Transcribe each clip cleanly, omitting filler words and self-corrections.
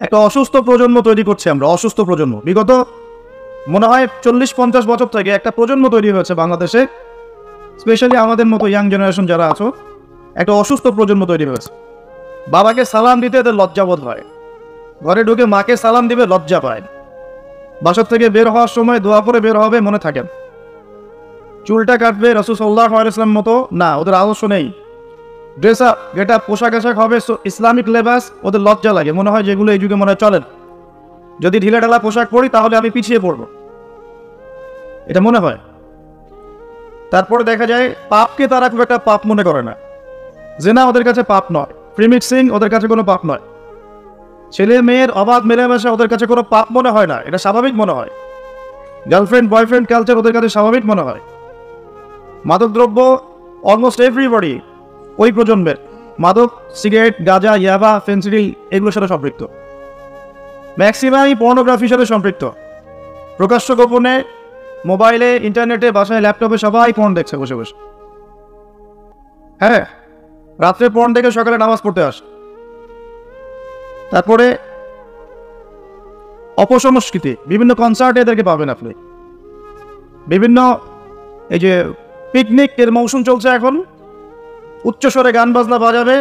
একটা অসুস্থ প্রজন্ম তৈরি করছি আমরা, অসুস্থ প্রজন্ম। বিগত মনে হয় 40-50 বছর থেকে একটা প্রজন্ম তৈরি হয়েছে বাংলাদেশে, স্পেশালি আমাদের মতো ইয়াং জেনারেশন যারা আছো, একটা অসুস্থ প্রজন্ম তৈরি হয়েছে। বাবাকে সালাম দিতে এদের লজ্জাবোধ হয়, ঘরে ঢুকে মাকে সালাম দিবে লজ্জা পায়, বাসার থেকে বের হওয়ার সময় দোয়া করে বের হবে মনে থাকেন, চুলটা কাটবে রাসূল সাল্লাল্লাহু আলাইহি ওয়াসাল্লাম মতো না, ওদের আদর্শ নেই। ড্রেস আপ, গেট আপ, পোশাক আশাক হবে ইসলামিক লেবাস, ওদের লজ্জা লাগে, মনে হয় যেগুলো এই যুগে মনে হয় চলেন, যদি ঢিলা ঢালা পোশাক পরি তাহলে আমি পিছিয়ে পড়ব, এটা মনে হয়। তারপরে দেখা যায় পাপকে তারা খুব একটা পাপ মনে করে না, জেনা ওদের কাছে পাপ নয়, প্রিমিক্সিং ওদের কাছে কোনো পাপ নয়, ছেলে মেয়ের অবাধ মেলামেশা ওদের কাছে কোনো পাপ মনে হয় না, এটা স্বাভাবিক মনে হয়। গার্লফ্রেন্ড বয়ফ্রেন্ড কালচার ওদের কাছে স্বাভাবিক মনে হয়। মাদকদ্রব্য অলমোস্ট এভরিবডি ওই প্রজন্মের মাদক, সিগারেট, গাঁজা, ইয়াবা, ফেন্সিডিল এগুলোর সাথে সম্পৃক্ত, ম্যাক্সিমামই পর্নোগ্রাফির সাথে সম্পৃক্ত। প্রকাশ্য গোপনে মোবাইলে, ইন্টারনেটে, বাসায়, ল্যাপটপে সবাই পর্ন দেখছে বসে বসে। হ্যাঁ, রাত্রে পর্ন দেখে সকালে নামাজ পড়তে আসে। তারপরে অপসংস্কৃতি, বিভিন্ন কনসার্টে এদেরকে পাবেন আপনি, বিভিন্ন এই যে পিকনিক এর মৌসুম চলছে এখন, উচ্চস্বরে গান বাজনা বাজাবে,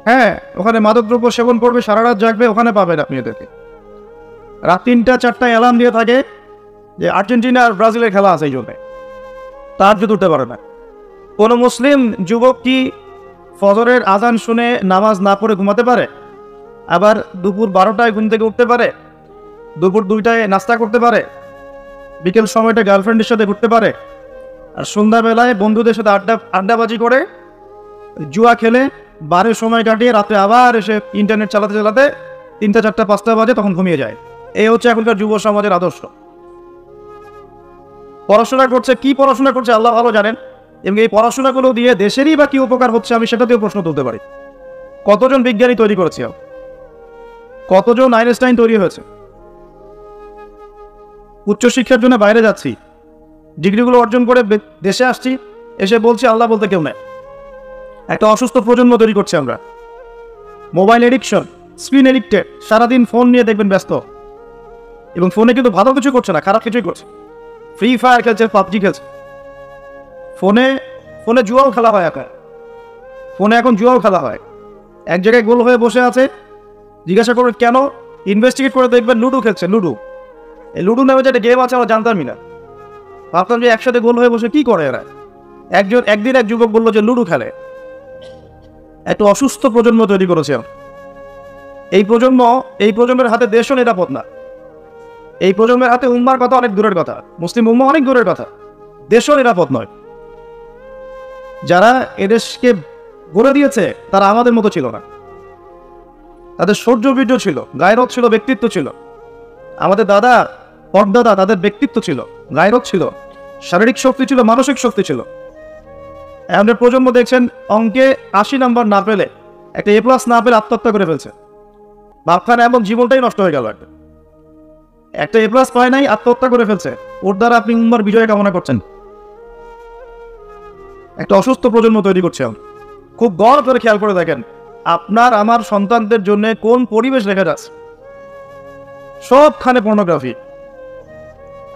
হ্যাঁ ওখানে মাদকদ্রব্য সেবন করবে, সারা রাত জাগবে, ওখানে পাবেন আপনি এদেরকে। রাত 3টা-4টায় অ্যালার্ম দিয়ে থাকে যে আর্জেন্টিনা আর ব্রাজিলের খেলা আছে, এই জন্য তার যদি উঠতে পারে না। কোনো মুসলিম যুবক কি ফজরের আজান শুনে নামাজ না পড়ে ঘুমাতে পারে? আবার দুপুর 12টায় ঘুম থেকে উঠতে পারে? দুপুর 2টায় নাস্তা করতে পারে? বিকেল সময়টা গার্লফ্রেন্ডের সাথে ঘুরতে পারে? আর সন্ধ্যাবেলায় বন্ধুদের সাথে আড্ডাবাজি করে, জুয়া খেলে, বারের সময় কাটিয়ে রাত্রে আবার এসে ইন্টারনেট চালাতে চালাতে 3টা-4টা-5টা বাজে, তখন ঘুমিয়ে যায়। এই হচ্ছে এখনকার যুব সমাজের আদর্শ। পড়াশোনা করছে, কি পড়াশোনা করছে আল্লাহ ভালো জানেন, এবং এই পড়াশোনাগুলো দিয়ে দেশেরই বা কি উপকার হচ্ছে আমি সেটাতেও প্রশ্ন তুলতে পারি। কতজন বিজ্ঞানী তৈরি করেছে, কতজন আইনস্টাইন তৈরি হয়েছে। উচ্চশিক্ষার জন্য বাইরে যাচ্ছি, ডিগ্রিগুলো অর্জন করে দেশে আসছি, এসে বলছি আল্লাহ বলতে কেউ নেই। একটা অসুস্থ প্রজন্ম তৈরি করছি আমরা। মোবাইল এডিকশন, স্ক্রিন এডিক্টেড, সারাদিন ফোন নিয়ে দেখবেন ব্যস্ত, এবং ফোনে কিন্তু ভালো কিছু করছে না, খারাপ কিছুই করছে। ফ্রি ফায়ার খেলছে, পাবজি খেলছে, ফোনে ফোনে জুয়াও খেলা হয়। ফোনে এখন জুয়াও খেলা হয়। এক জায়গায় গোল হয়ে বসে আছে, জিজ্ঞাসা করবেন কেন, ইনভেস্টিগেট করে দেখবেন লুডো খেলছে। লুডো, এই লুডো নামে যে একটা গেম আছে আমরা জানতামই না, ভাবতাম যে একসাথে গোল হয়ে বসে কি করে এরা। একদিন এক যুবক বললো যে লুডো খেলে। একটা অসুস্থ প্রজন্ম তৈরি করেছে এই প্রজন্মের হাতে দেশও নিরাপদ না। এই প্রজন্মের হাতে উম্মার কথা অনেক দূরের কথা, মুসলিম উম্মা অনেক দূরের কথা, দেশও নিরাপদ নয়। যারা এদেশকে গড়ে দিয়েছে তারা আমাদের মতো ছিল না, তাদের শৌর্য বীর্য ছিল, গায়রত ছিল, ব্যক্তিত্ব ছিল। আমাদের দাদা পরদাদা, তাদের ব্যক্তিত্ব ছিল, গায়রত ছিল, শারীরিক শক্তি ছিল, মানসিক শক্তি ছিল। আমাদের প্রজন্ম দেখছেন অঙ্কে 80 নাম্বার না পেলে, একটা A+ না পেলে আত্মহত্যা করে ফেলছে। ভাবখানা এমন জীবনটাই নষ্ট হয়ে গেল। একটা A+ পায় নাই, আত্মহত্যা করে ফেলছে। ওর দ্বারা আপনি উম্মার বিজয় কামনা করছেন। একটা অসুস্থ প্রজন্ম তৈরি করছে। খুব গড় করে খেয়াল করে দেখেন আপনার আমার সন্তানদের জন্য কোন পরিবেশ রেখে যাচ্ছে। সবখানে পর্নোগ্রাফি।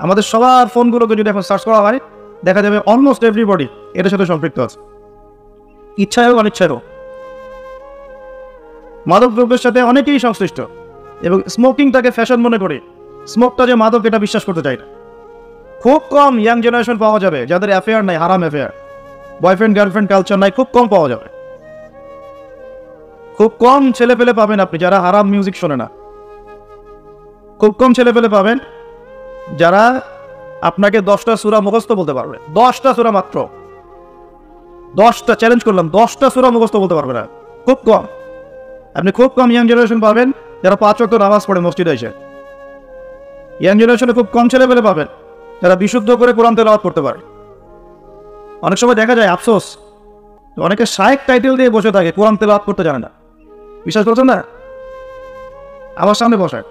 আমাদের সবার ফোনগুলোকে যদি এখন সার্চ করা হয়, দেখা যাবে অলমোস্ট এভরিবডি এটার সাথে সম্পৃক্ত আছে, ইচ্ছায় হোক অনিচ্ছায় হোক। মাদক দ্রব্যের সাথে অনেকেই সংশ্লিষ্ট, এবং স্মোকিংটাকে ফ্যাশন মনে করে স্মোকটা যে মাদক এটা বিশ্বাস করতে চাই না। খুব কম ইয়াং জেনারেশন পাওয়া যাবে যাদের অ্যাফেয়ার নাই, হারাম অ্যাফেয়ার, বয়ফ্রেন্ড গার্লফ্রেন্ড কালচার নাই, খুব কম পাওয়া যাবে। খুব কম ছেলে পেলে পাবেন আপনি যারা হারাম মিউজিক শোনে না। খুব কম ছেলে পেলে পাবেন যারা আপনাকে 10টা সূরা মুখস্থ বলতে পারবে। 10টা সূরা মাত্র, 10টা, চ্যালেঞ্জ করলাম, 10টা সূরা মুখস্থ বলতে পারবে না। খুব কম। আপনি খুব কম ইয়াং জেনারেশন পাবেন যারা 5 ওয়াক্ত নামাজ পড়ে মসজিদে এসে। ইয়াং জেনারেশনে খুব কম ছেলে পেলে পাবেন যারা বিশুদ্ধ করে কোরআন তেলাওয়াত করতে পারে। অনেক সময় দেখা যায় আফসোস, অনেকে শায়েখ টাইটেল দিয়ে বসে থাকে, কোরআন তেলাওয়াত করতে জানে না। বিশ্বাস করছেন না? আমার সামনে বসায়,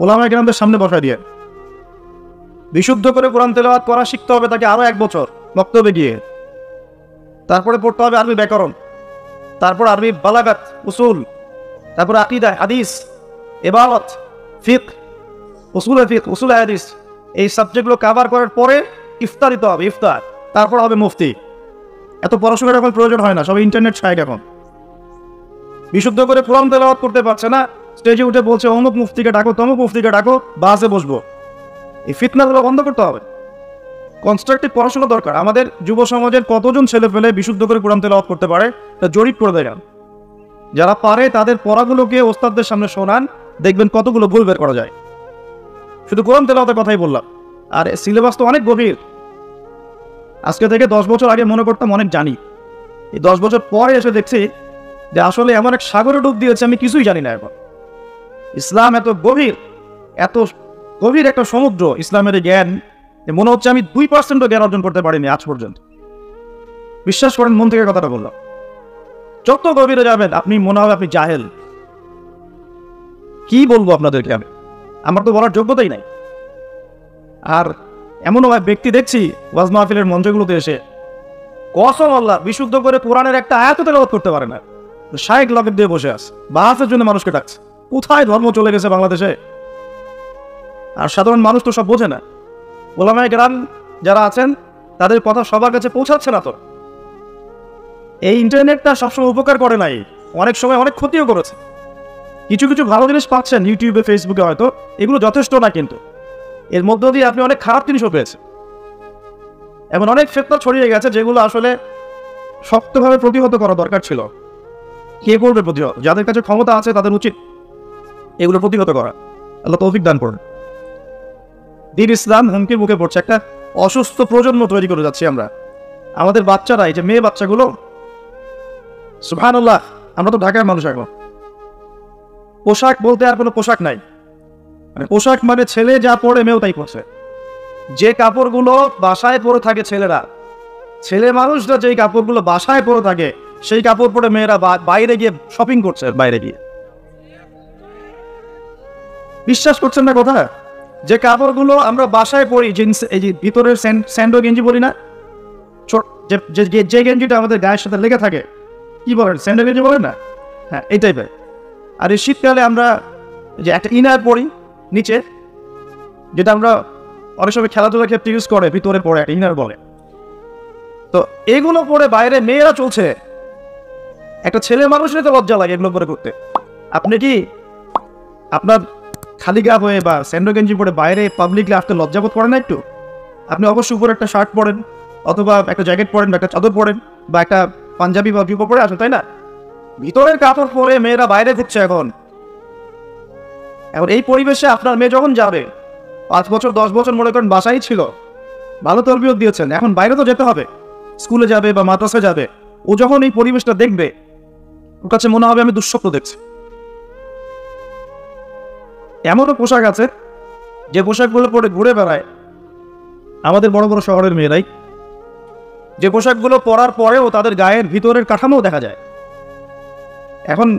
ওলামায়ে কেরামদের সামনে বসায় দিয়ে বিশুদ্ধ করে কোরআন তেলাওয়াত করা শিখতে হবে তাকে আরো 1 বছর বক্তব্যে গিয়ে। তারপরে পড়তে হবে আরবি ব্যাকরণ, তারপর আরবি বালাগাত, উসুল, তারপর আকীদা, হাদিস, ইবাদত, ফিকহ, উসুল হাদিস, এই সাবজেক্টগুলো কভার করার পরে ইফতার দিতে হবে, ইফতার, তারপর হবে মুফতি। এত পড়াশোনার এখন প্রয়োজন হয় না, সবাই ইন্টারনেট সাইট। এখন বিশুদ্ধ করে কোরআন তেলাওয়াত করতে পারছে না, স্টেজে উঠে বলছে অমুক মুফতিকে ডাকো, তমুক মুফতিকে ডাকো, বাসে বসবো। এই ফিতনাগুলো বন্ধ করতে হবে। কনস্ট্রাকটিভ পড়াশোনা দরকার। আমাদের যুব সমাজের কতজন ছেলে পেলে বিশুদ্ধ করে কোরআন তেলাওয়াত করতে পারে তা জরিপ করে দেয়। যারা পারে তাদের পড়াগুলোকে ওস্তাদদের সামনে শোনান, দেখবেন কতগুলো ভুল বের করা যায়। শুধু কোরআন তেলাওয়াতের কথাই বললাম, আর সিলেবাস তো অনেক গভীর। আজকে থেকে 10 বছর আগে মনে করতাম অনেক জানি, এই 10 বছর পরে এসে দেখছি যে আসলে এমন এক সাগরে ডুব দিয়েছে আমি কিছুই জানি না। এখন ইসলাম এত গভীর একটা সমুদ্র, ইসলামের জ্ঞান, মনে হচ্ছে আমি 2% জ্ঞান অর্জন করতে পারিনি আজ পর্যন্ত। বিশ্বাস করেন, মন থেকে কথাটা বললাম। যত গভীরে যাবেন আপনি মনে হবে আপনি জাহেল। কি বলবো আপনাদেরকে, আমার তো বলার যোগ্যতাই নাই। আর এমনও ব্যক্তি দেখছি ওয়াজ মাহফিলের মঞ্চগুলোতে এসে কসম আল্লাহ বিশুদ্ধ করে কোরআনের একটা আয়াত তেলাওয়াত করতে পারে না, শায়েক লকেট দিয়ে বসে আছে, বাহাসের জন্য মানুষকে ডাকছে। কোথায় ধর্ম চলে গেছে বাংলাদেশে! আর সাধারণ মানুষ তো সব বোঝে না। ওলামায়ে কেরাম যারা আছেন তাদের কথা সবার কাছে পৌঁছাচ্ছে না। তো এই ইন্টারনেটটা সবসময় উপকার করে নাই, অনেক সময় অনেক ক্ষতিও করেছে। কিছু কিছু ভালো জিনিস পাচ্ছেন ইউটিউবে, ফেসবুকে, হয়তো এগুলো যথেষ্ট না, কিন্তু এর মধ্য দিয়ে আপনি অনেক খারাপ জিনিসও পেয়েছেন। এমন অনেক ফিতনা ছড়িয়ে গেছে যেগুলো আসলে শক্তভাবে প্রতিহত করা দরকার ছিল। কে করবে প্রতিহত? যাদের কাছে ক্ষমতা আছে তাদের উচিত এগুলো প্রতিহত করা। আল্লাহ তৌফিক দান করুন। দ্বীন ইসলাম হুমকির মুখে পড়ছে। একটা অসুস্থ প্রজন্ম তৈরি করে যাচ্ছি আমরা। আমাদের বাচ্চারা, এই যে মেয়ে বাচ্চাগুলো, সুবহানাল্লাহ, আমরা তো ঢাকার মানুষ, এখন পোশাক বলতে আর কোনো পোশাক নাই। মানে পোশাক মানে ছেলে যা পরে মেয়েও তাই পড়ছে। যে কাপড়গুলো বাসায় পরে থাকে ছেলেরা, ছেলে মানুষরা যেই কাপড়গুলো বাসায় পরে থাকে সেই কাপড় পরে মেয়েরা বাইরে গিয়ে শপিং করছে। বাইরে গিয়ে বিশ্বাস করছেন না কথা, যে কাপড়গুলো আমরা বাসায় পরি, জিন্স, এই যে ভিতরের স্যান্ডো গেঞ্জি বলি না, যে গেঞ্জিটা আমাদের গায়ের সাথে লেগে থাকে, কি বলেন, স্যান্ডো গেঞ্জি বলেন না? হ্যাঁ, এই টাইপের। আর এই শীতকালে আমরা যে একটা ইনার পরি নিচে, যেটা আমরা অনেক সময় খেলাধুলার ক্ষেত্রে ইউজ করে, ভিতরে পরে একটা ইনার বলে। তো এগুলো পরে বাইরে মেয়েরা চলছে। একটা ছেলে মানুষের তো লজ্জা লাগে এগুলো পরে করতে। আপনি কি আপনার খালি গা হয়ে বা স্যান্ডো গেঞ্জি পরে বাইরে পাবলিকলি আসতে লজ্জাবোধ করেন না একটু? আপনি অবশ্যই উপরে একটা শার্ট পরেন, অথবা একটা জ্যাকেট পরেন, বা একটা চাদর পরেন, বা একটা পাঞ্জাবি বা জুব্বা পরে আসেন, তাই না? ভিতরের কাপড় পরে মেয়েরা বাইরে ঘুরছে এখন। এই পরিবেশে আপনার মেয়ে যখন যাবে, 5 বছর 10 বছর মনে করেন বাসায় ছিল, ভালো তরবিয়ত দিয়েছেন, এখন বাইরে তো যেতে হবে, স্কুলে যাবে বা মাদ্রাসায় যাবে। ও যখন এই পরিবেশটা দেখবে, ওর কাছে মনে হবে আমি দুঃস্বপ্ন দেখছি। এমনও পোশাক আছে যে পোশাকগুলো পরে ঘুরে বেড়ায় আমাদের বড় বড় শহরের মেয়েরাই, যে পোশাকগুলো পরার পরেও তাদের গায়ের ভিতরের কাঠামো দেখা যায়। এখন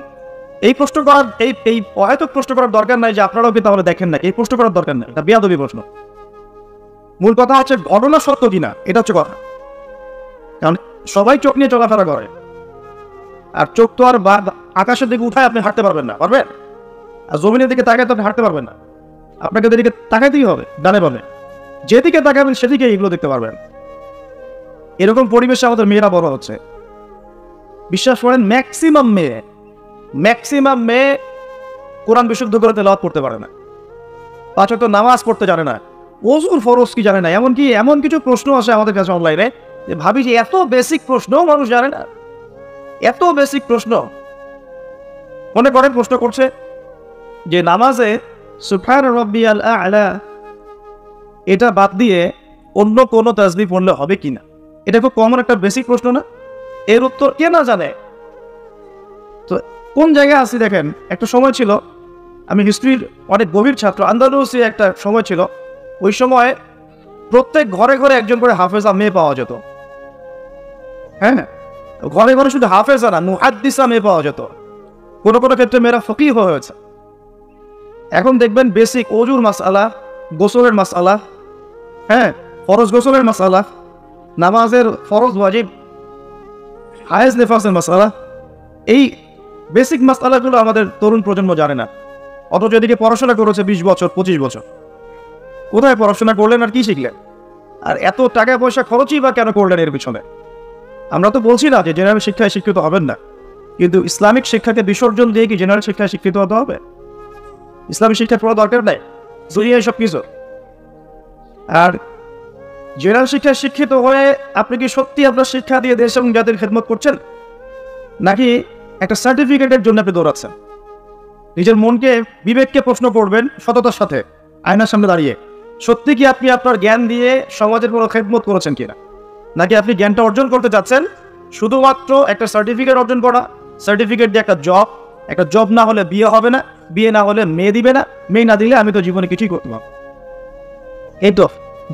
এই প্রশ্ন করার, এই অহেতুক প্রশ্ন করার দরকার নাই যে আপনারাও কি তাহলে দেখেন না, এই প্রশ্ন করার দরকার নাই, এটা বেয়াদবি প্রশ্ন। মূল কথা হচ্ছে ঘটনা সত্য কিনা, এটা হচ্ছে কথা। কারণ সবাই চোখ নিয়ে চলাফেরা করে, আর চোখ তো আর আকাশের দিকে উঠায় আপনি হাঁটতে পারবেন না, পারবেন? আর জমিনের দিকে তাকায় তো আপনি হাঁটতে পারবেন না, আপনাকে এদিকে তাকাইতেই হবে, ডানে বামে, যেদিকে তাকাবেন সেদিকে এগুলো দেখতে পারবেন। এরকম পরিবেশে আমাদের মেয়েরা বড় হচ্ছে। বিশ্বাস করেন, ম্যাক্সিমাম মেয়ে কোরআন বিশুদ্ধ করে তেলাওয়াত করতে পারে না, 5 ওয়াক্ত নামাজ পড়তে জানে না, ওযুর ফরজ কি জানে না। এমনকি এমন কিছু প্রশ্ন আসে আমাদের কাছে অনলাইনে যে ভাবি যে এত বেসিক প্রশ্ন মানুষ জানে না। এত বেসিক প্রশ্ন। মনে করেন প্রশ্ন করছে যে নামাজে সুবহান রাব্বিয়াল আ'লা এটা বাদ দিয়ে অন্য কোনো তাসবিহ পড়লে হবে কিনা। এটা খুব কমন একটা বেসিক প্রশ্ন না? এর উত্তর কে না জানে? তো কোন জায়গায় আছি দেখেন। একটা সময় ছিল, আমি হিস্ট্রির অনেক গভীর ছাত্র, আন্দালুসি একটা সময় ছিল, ওই সময় প্রত্যেক ঘরে ঘরে একজন করে হাফেজা মেয়ে পাওয়া যেত। হ্যাঁ, ঘরে ঘরে শুধু হাফেজা না, মুহাদ্দিসা মেয়ে পাওয়া যেত। কোনো কোনো ক্ষেত্রে মেয়েরা ফকিহ হয়েছে। এখন দেখবেন বেসিক ওজুর মাসআলা, গোসলের মাসআলা, হ্যাঁ, ফরজ গোসলের মাসআলা, নামাজের ফরজ ওয়াজিব, হায়েজ নেফাসের মাসআলা, এই বেসিক মাসআলাগুলো আমাদের তরুণ প্রজন্ম জানে না। অথচ এদিকে পড়াশোনা করেছে 20 বছর 25 বছর। কোথায় পড়াশোনা করলেন আর কি শিখলেন? আর এত টাকা পয়সা খরচই বা কেন করলেন এর পিছনে? আমরা তো বলছি না যে জেনারেল শিক্ষায় শিক্ষিত হবেন না, কিন্তু ইসলামিক শিক্ষাকে বিসর্জন দিয়ে কি জেনারেল শিক্ষায় শিক্ষিত হতে হবে? ইসলামিক শিক্ষা পড়া দরকার নাই, দুনিয়ায় সব কিছু। আর জেনারেল শিক্ষায় শিক্ষিত হয়ে আপনি কি সত্যি আপনার শিক্ষা দিয়ে দেশ এবং জাতির খেদমত করছেন, নাকি একটা সার্টিফিকেটের জন্য আপনি দৌড়াচ্ছেন? নিজের মনকে, বিবেককে প্রশ্ন করবেন সততার সাথে, আয়নার সামনে দাঁড়িয়ে, সত্যি কি আপনি আপনার জ্ঞান দিয়ে সমাজের কোনো খেদমত করেছেন কিনা, নাকি আপনি জ্ঞানটা অর্জন করতে চাচ্ছেন শুধুমাত্র একটা সার্টিফিকেট অর্জন করা, সার্টিফিকেট দিয়ে একটা জব না হলে বিয়ে হবে না, বিয়ে না হলে মেয়ে দিবে না, মেয়ে না দিলে আমি তো জীবনে কিছুই করতে পারবো। এই তো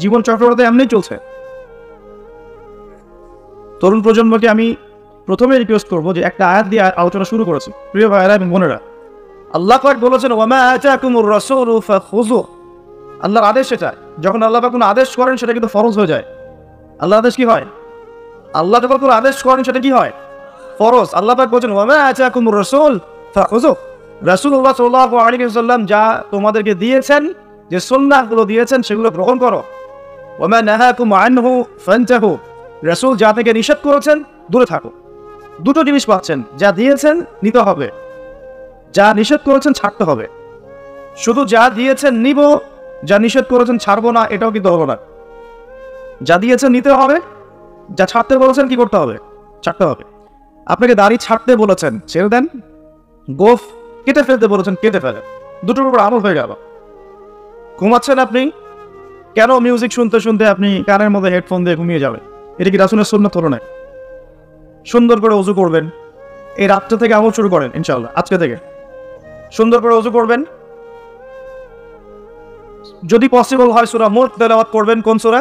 জীবন চক্রটা এমনি চলছে। তরুণ প্রজন্মকে আমি প্রথমে রিকোয়েস্ট করবো যে একটা আয়াত দিয়ে আলোচনা শুরু করেছি। প্রিয় ভাইয়েরা এবং বোনেরা, আল্লাহ পাক বলেছেন ওয়ামা আতাকুমুর রাসূলু ফাখুযু। আল্লাহর আদেশ সেটা, যখন আল্লাহ পাক কোনো আদেশ করেন সেটা কিন্তু ফরজ হয়ে যায়। আল্লাহ আদেশ কি হয়? আল্লাহ যখন কোনো আদেশ করেন সেটা কি হয়? ফরজ। আল্লাহ পাক বলেছেন ওয়ামা আতাকুমুর রাসূল ফাখুযু। রাসূলুল্লাহ সাল্লাল্লাহু আলাইহি ওয়াসাল্লাম যা তোমাদেরকে দিয়েছেন, যে সুন্নাহগুলো দিয়েছেন সেগুলো গ্রহণ করো। ওয়ামা নাহাকুম আনহু ফান্তাহু। রাসূল যা থেকে নিষেধ করেছেন দূরে থাকো। দুটো জিনিস পাচ্ছেন, যা দিয়েছেন নিতে হবে, যা নিষেধ করেছেন ছাড়তে হবে। শুধু যা দিয়েছেন নিব, যা নিষেধ করেছেন ছাড়বো না, এটাও কিন্তু হলো না। যা দিয়েছেন নিতে হবে, যা ছাড়তে বলেছেন কি করতে হবে? ছাড়তে হবে। আপনাকে দাড়ি ছাড়তে বলেছেন, ছেড়ে দেন। গোফ কেটে ফেলতে বলেছেন, কেটে ফেলেন। দুটোর উপর আমল হয়ে গেল। ঘুমাচ্ছেন আপনি, কেন মিউজিক শুনতে শুনতে আপনি কানের মধ্যে হেডফোন দিয়ে ঘুমিয়ে যাবেন? এটা কি রাসূলের সুন্নাত হলো না? সুন্দর করে ওযু করবেন। এই রাত্রে থেকে আমল শুরু করেন ইনশাআল্লাহ, আজকে থেকে সুন্দর করে ওযু করবেন। যদি পসিবল হয় সূরা মুলক তেলাওয়াত করবেন। কোন সূরা?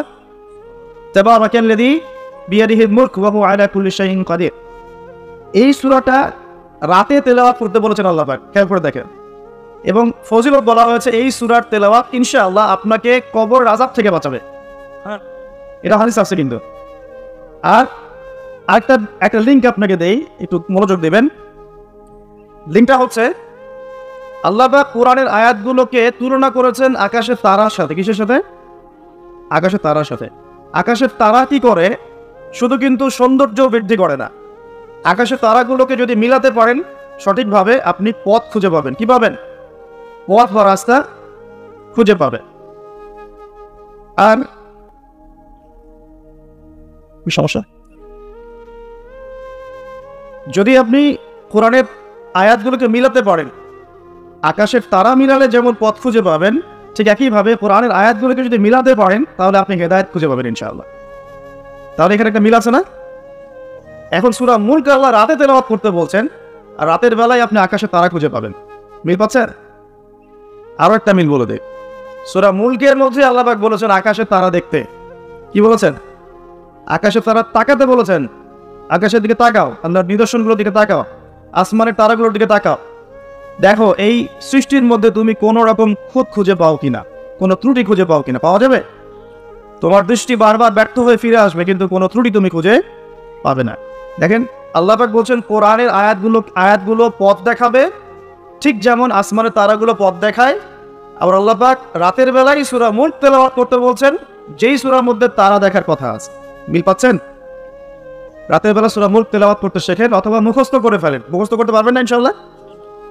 তাবারাকাল্লাযী বিয়াদিহিল মুলক ওয়া হুয়া আলা কুল্লি শাইইন কাদির। এই সূরাটা রাতে তেলাওয়াত করতে বলেছেন আল্লাহ পাক, খেয়াল করে দেখেন। এবং ফজিলত বলা হয়েছে এই সূরার তেলাওয়াত ইনশাআল্লাহ আপনাকে কবর আযাব থেকে বাঁচাবে। এটা হাদিস আছে কিন্তু। আর একটা লিঙ্ক আপনাকে দেই, একটু মনোযোগ দেবেন। লিঙ্কটা হচ্ছে আল্লাহ পাক কোরআনের আয়াতগুলোকে তুলনা করেছেন আকাশের তারার সাথে। কিসের সাথে? আকাশের তারার সাথে। আকাশের তারা কি করে? শুধু কিন্তু সৌন্দর্য বৃদ্ধি করে না, আকাশের তারাগুলোকে যদি মিলাতে পারেন সঠিকভাবে, আপনি পথ খুঁজে পাবেন। কি পাবেন? পথ বা রাস্তা খুঁজে পাবেন। আর সমস্যা, যদি আপনি কোরআনের আয়াতগুলোকে মিলাতে পারেন, আকাশের তারা মিলালে যেমন পথ খুঁজে পাবেন, ঠিক একইভাবে কোরআনের আয়াতগুলোকে যদি মিলাতে পারেন তাহলে আপনি হেদায়েত খুঁজে পাবেন ইনশাআল্লাহ। তাহলে এখানে একটা মিল আছে না? এখন সূরা মুলক আল্লাহ রাতে তেলাওয়াত করতে বলছেন, আর রাতের বেলায় আপনি আকাশের তারা খুঁজে পাবেন। মিল পাচ্ছেন? আরো একটা মিল বলে দেই। সূরা মুলকের মধ্যে আল্লাহ পাক বলেছেন আকাশের তারা দেখতে। কি বলেছেন? আকাশের তারা তাকাতে বলেছেন। আকাশের দিকে তাকাও, আল্লাহর নিদর্শনগুলোর দিকে তাকাও, আসমানের তারাগুলোর দিকে তাকাও। দেখো এই সৃষ্টির মধ্যে তুমি কোন রকম খুঁত খুঁজে পাও কিনা, কোনো ত্রুটি খুঁজে পাও কিনা। পাওয়া যাবে? তোমার দৃষ্টি বারবার ব্যর্থ হয়ে ফিরে আসবে, কিন্তু কোনো ত্রুটি তুমি খুঁজে পাবে না। দেখেন আল্লাহ পাক বলছেন কোরআনের আয়াতগুলো পথ দেখাবে, ঠিক যেমন আসমানের তারাগুলো পথ দেখায়। আবার আল্লাহ পাক রাতের বেলায় সূরা মুলক তেলাওয়াত করতে বলছেন, যেই সূরার মধ্যে তারা দেখার কথা আছে। মিল পাচ্ছেন? রাতের বেলা সূরা মুলক তেলাওয়াত করতে শেখেন, অথবা মুখস্থ করে ফেলেন। মুখস্থ করতে পারবেন না ইনশাআল্লাহ?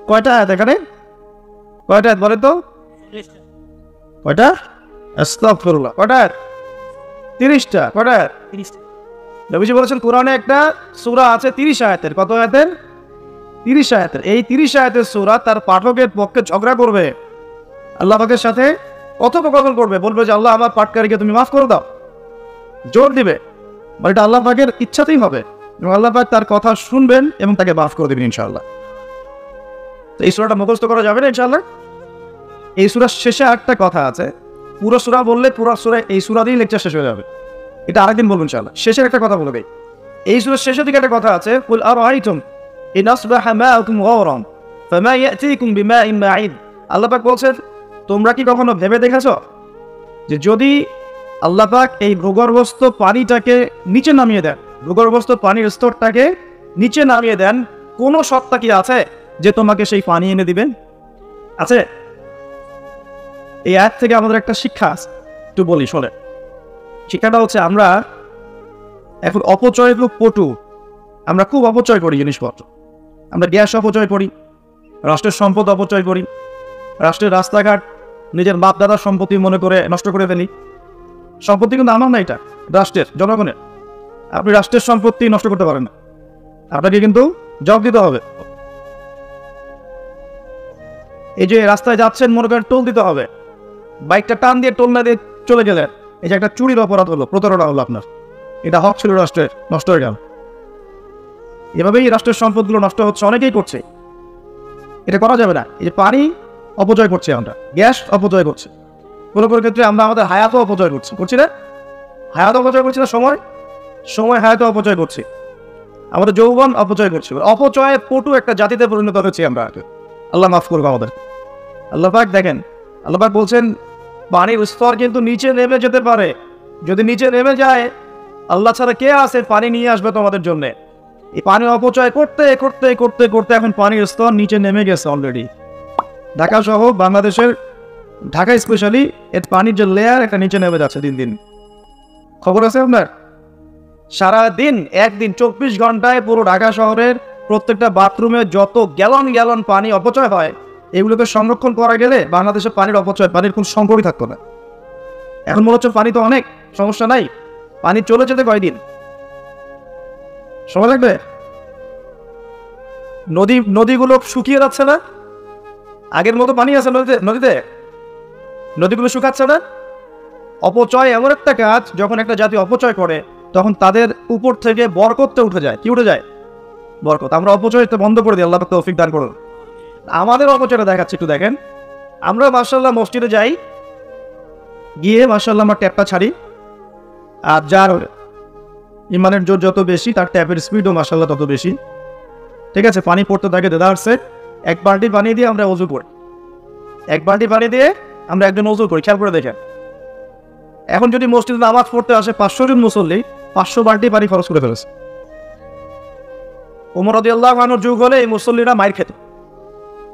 কয়টা আয়াত এখানে? কয়টা আয়াত বলেন তো? কয়টা? আস্তাগফিরুল্লাহ। কয়টা আয়াত? 30টা। কয়টা আয়াত? 30টা। নবীজি বলেছেন কোরআনে একটা সূরা আছে 30 আয়াতের। কত আয়াতের? 30 আয়াতের। এই 30 আয়াতের সূরা তার পাঠকের পক্ষে ঝগড়া করবে, আল্লাহ পাকের সাথে কথোপকথন করবে, বলবে যে আল্লাহ আমার পাঠকারীকে তুমি মাফ করে দাও, জোর দিবে। মানে এটা আল্লাহ পাকের ইচ্ছাতেই হবে, এবং আল্লাহ পাক তার কথা শুনবেন এবং তাকে মাফ করে দেবেন ইনশাআল্লাহ। তো এই সূরাটা মুখস্থ করা যাবে না ইনশাআল্লাহ? এই সূরার শেষে একটা কথা আছে, পুরো সূরা বললে পুরো সূরা এই সূরা দিয়েই লেকচার শেষ হয়ে যাবে। এটা আরেকদিন বলবো ইনশাআল্লাহ। শেষের একটা কথা বলে দেই। এই সূরার শেষের দিকে একটা কথা আছে, কুল আরাআইতুম ইন আসবাহা মাউকুম গাওরান ফামা ইয়াতিকুম বিমাইন মাঈদ। আল্লাহ পাক বলছেন তোমরা কি কখনো ভেবে দেখেছো যে যদি আল্লাহ পাক এই ভূগর্ভস্থ পানিটাকে নিচে নামিয়ে দেন, ভূগর্ভস্থ পানির স্তরটাকে নিচে নামিয়ে দেন, কোন সত্তা কি আছে যে তোমাকে সেই পানি এনে দিবেন? আছে? এই আয়াত থেকে আমাদের একটা শিক্ষা আছে, একটু বলি শোনে। শিক্ষাটা হচ্ছে আমরা এখন অপচয় খুব পটু, আমরা খুব অপচয় করি জিনিসপত্র। আমরা গ্যাস অপচয় করি, রাষ্ট্রের সম্পদ অপচয় করি, রাষ্ট্রের রাস্তাঘাট নিজের বাপ দাদার সম্পত্তি মনে করে নষ্ট করে ফেলি। সম্পত্তি কিন্তু আমার না, এটা রাষ্ট্রের, জনগণের। আপনি রাষ্ট্রের সম্পত্তি নষ্ট করতে পারেন না, আপনাকে কিন্তু জবাব দিতে হবে। এই যে রাস্তায় যাচ্ছেন, মনে করেন টোল দিতে হবে, বাইকটা টান দিয়ে টোল না দিয়ে চলে গেলেন, এই যে একটা চুরির অপরাধ হলো, প্রতারণা হলো আপনার, এটা হক ছিল রাষ্ট্রের, নষ্ট হয়ে গেল। এভাবেই রাষ্ট্রের সম্পদগুলো নষ্ট হচ্ছে, অনেকেই করছে, এটা করা যাবে না। এই যে পানি অপচয় করছি আমরা, গ্যাস অপচয় করছি, কোনো কোনো ক্ষেত্রে আমরা আমাদের হায়াতও অপচয় করছি না? হায়াত অপচয় করছি না, সময় হায়াতও অপচয় করছি, আমাদের যৌবন অপচয় করছি। অপচয়ে পটু একটা জাতিতে পরিণত হয়েছি আমরা। আল্লাহ মাফ করবো আমাদের। আল্লাহ পাক দেখেন, আল্লাহ পাক বলছেন পানির স্তর কিন্তু নিচে নেমে যেতে পারে। যদি নিচে নেমে যায়, আল্লাহ ছাড়া কে আছে পানি নিয়ে আসবে তোমাদের জন্য? এই পানি অপচয় করতে করতে করতে করতে এখন পানির স্তর নিচে নেমে গেছে অলরেডি। ঢাকা সহ বাংলাদেশের, ঢাকা স্পেশালি, এর পানির যে লেয়ার একটা নিচে নেমে যাচ্ছে দিন দিন। খবর আছে আপনার? সারাদিন, একদিন 24 ঘন্টায় পুরো ঢাকা শহরের প্রত্যেকটা বাথরুমে যত গ্যালন গ্যালন পানি অপচয় হয়, এগুলোকে সংরক্ষণ করা গেলে বাংলাদেশে পানির অপচয়, পানির কোনো সংকটই থাকতো না। এখন মনে হচ্ছে পানি তো অনেক, সমস্যা নাই, পানি চলে যেতে কয়দিন সময় লাগবে? নদীগুলো শুকিয়ে যাচ্ছে না? আগের মতো পানি আছে নদীতে? নদীগুলো শুকাচ্ছে না? অপচয় এমন একটা কাজ, যখন একটা জাতি অপচয় করে তখন তাদের উপর থেকে বরকতটা উঠে যায়। কি উঠে যায়? বরকত। আমরা অপচয়টা বন্ধ করে দিই, আল্লাহ তৌফিক দান করুন। আমাদের অপচয়টা দেখাচ্ছে, একটু দেখেন। আমরা মাশাআল্লাহ মসজিদে যাই, গিয়ে মাশাআল্লাহ আমরা ট্যাপটা ছাড়ি, আর যার ইমানের জোর যত বেশি তার ট্যাপের স্পিডও মাশাআল্লাহ তত বেশি। ঠিক আছে, পানি পড়তে থাকে দেদারসে, এক বালতি পানি দিয়ে আমরা ওযু করি, এক বালতি পানি দিয়ে আমরা একজন ওযু করি। খেয়াল করে দেখেন, এখন যদি মসজিদে নামাজ পড়তে আসে 500 জন মুসল্লি, 500 বালতি পানি খরচ করে ফেলেছে। ওমর রাদিয়াল্লাহু আনহুর যুগ হলে এই মুসল্লিরা মাইর খেত।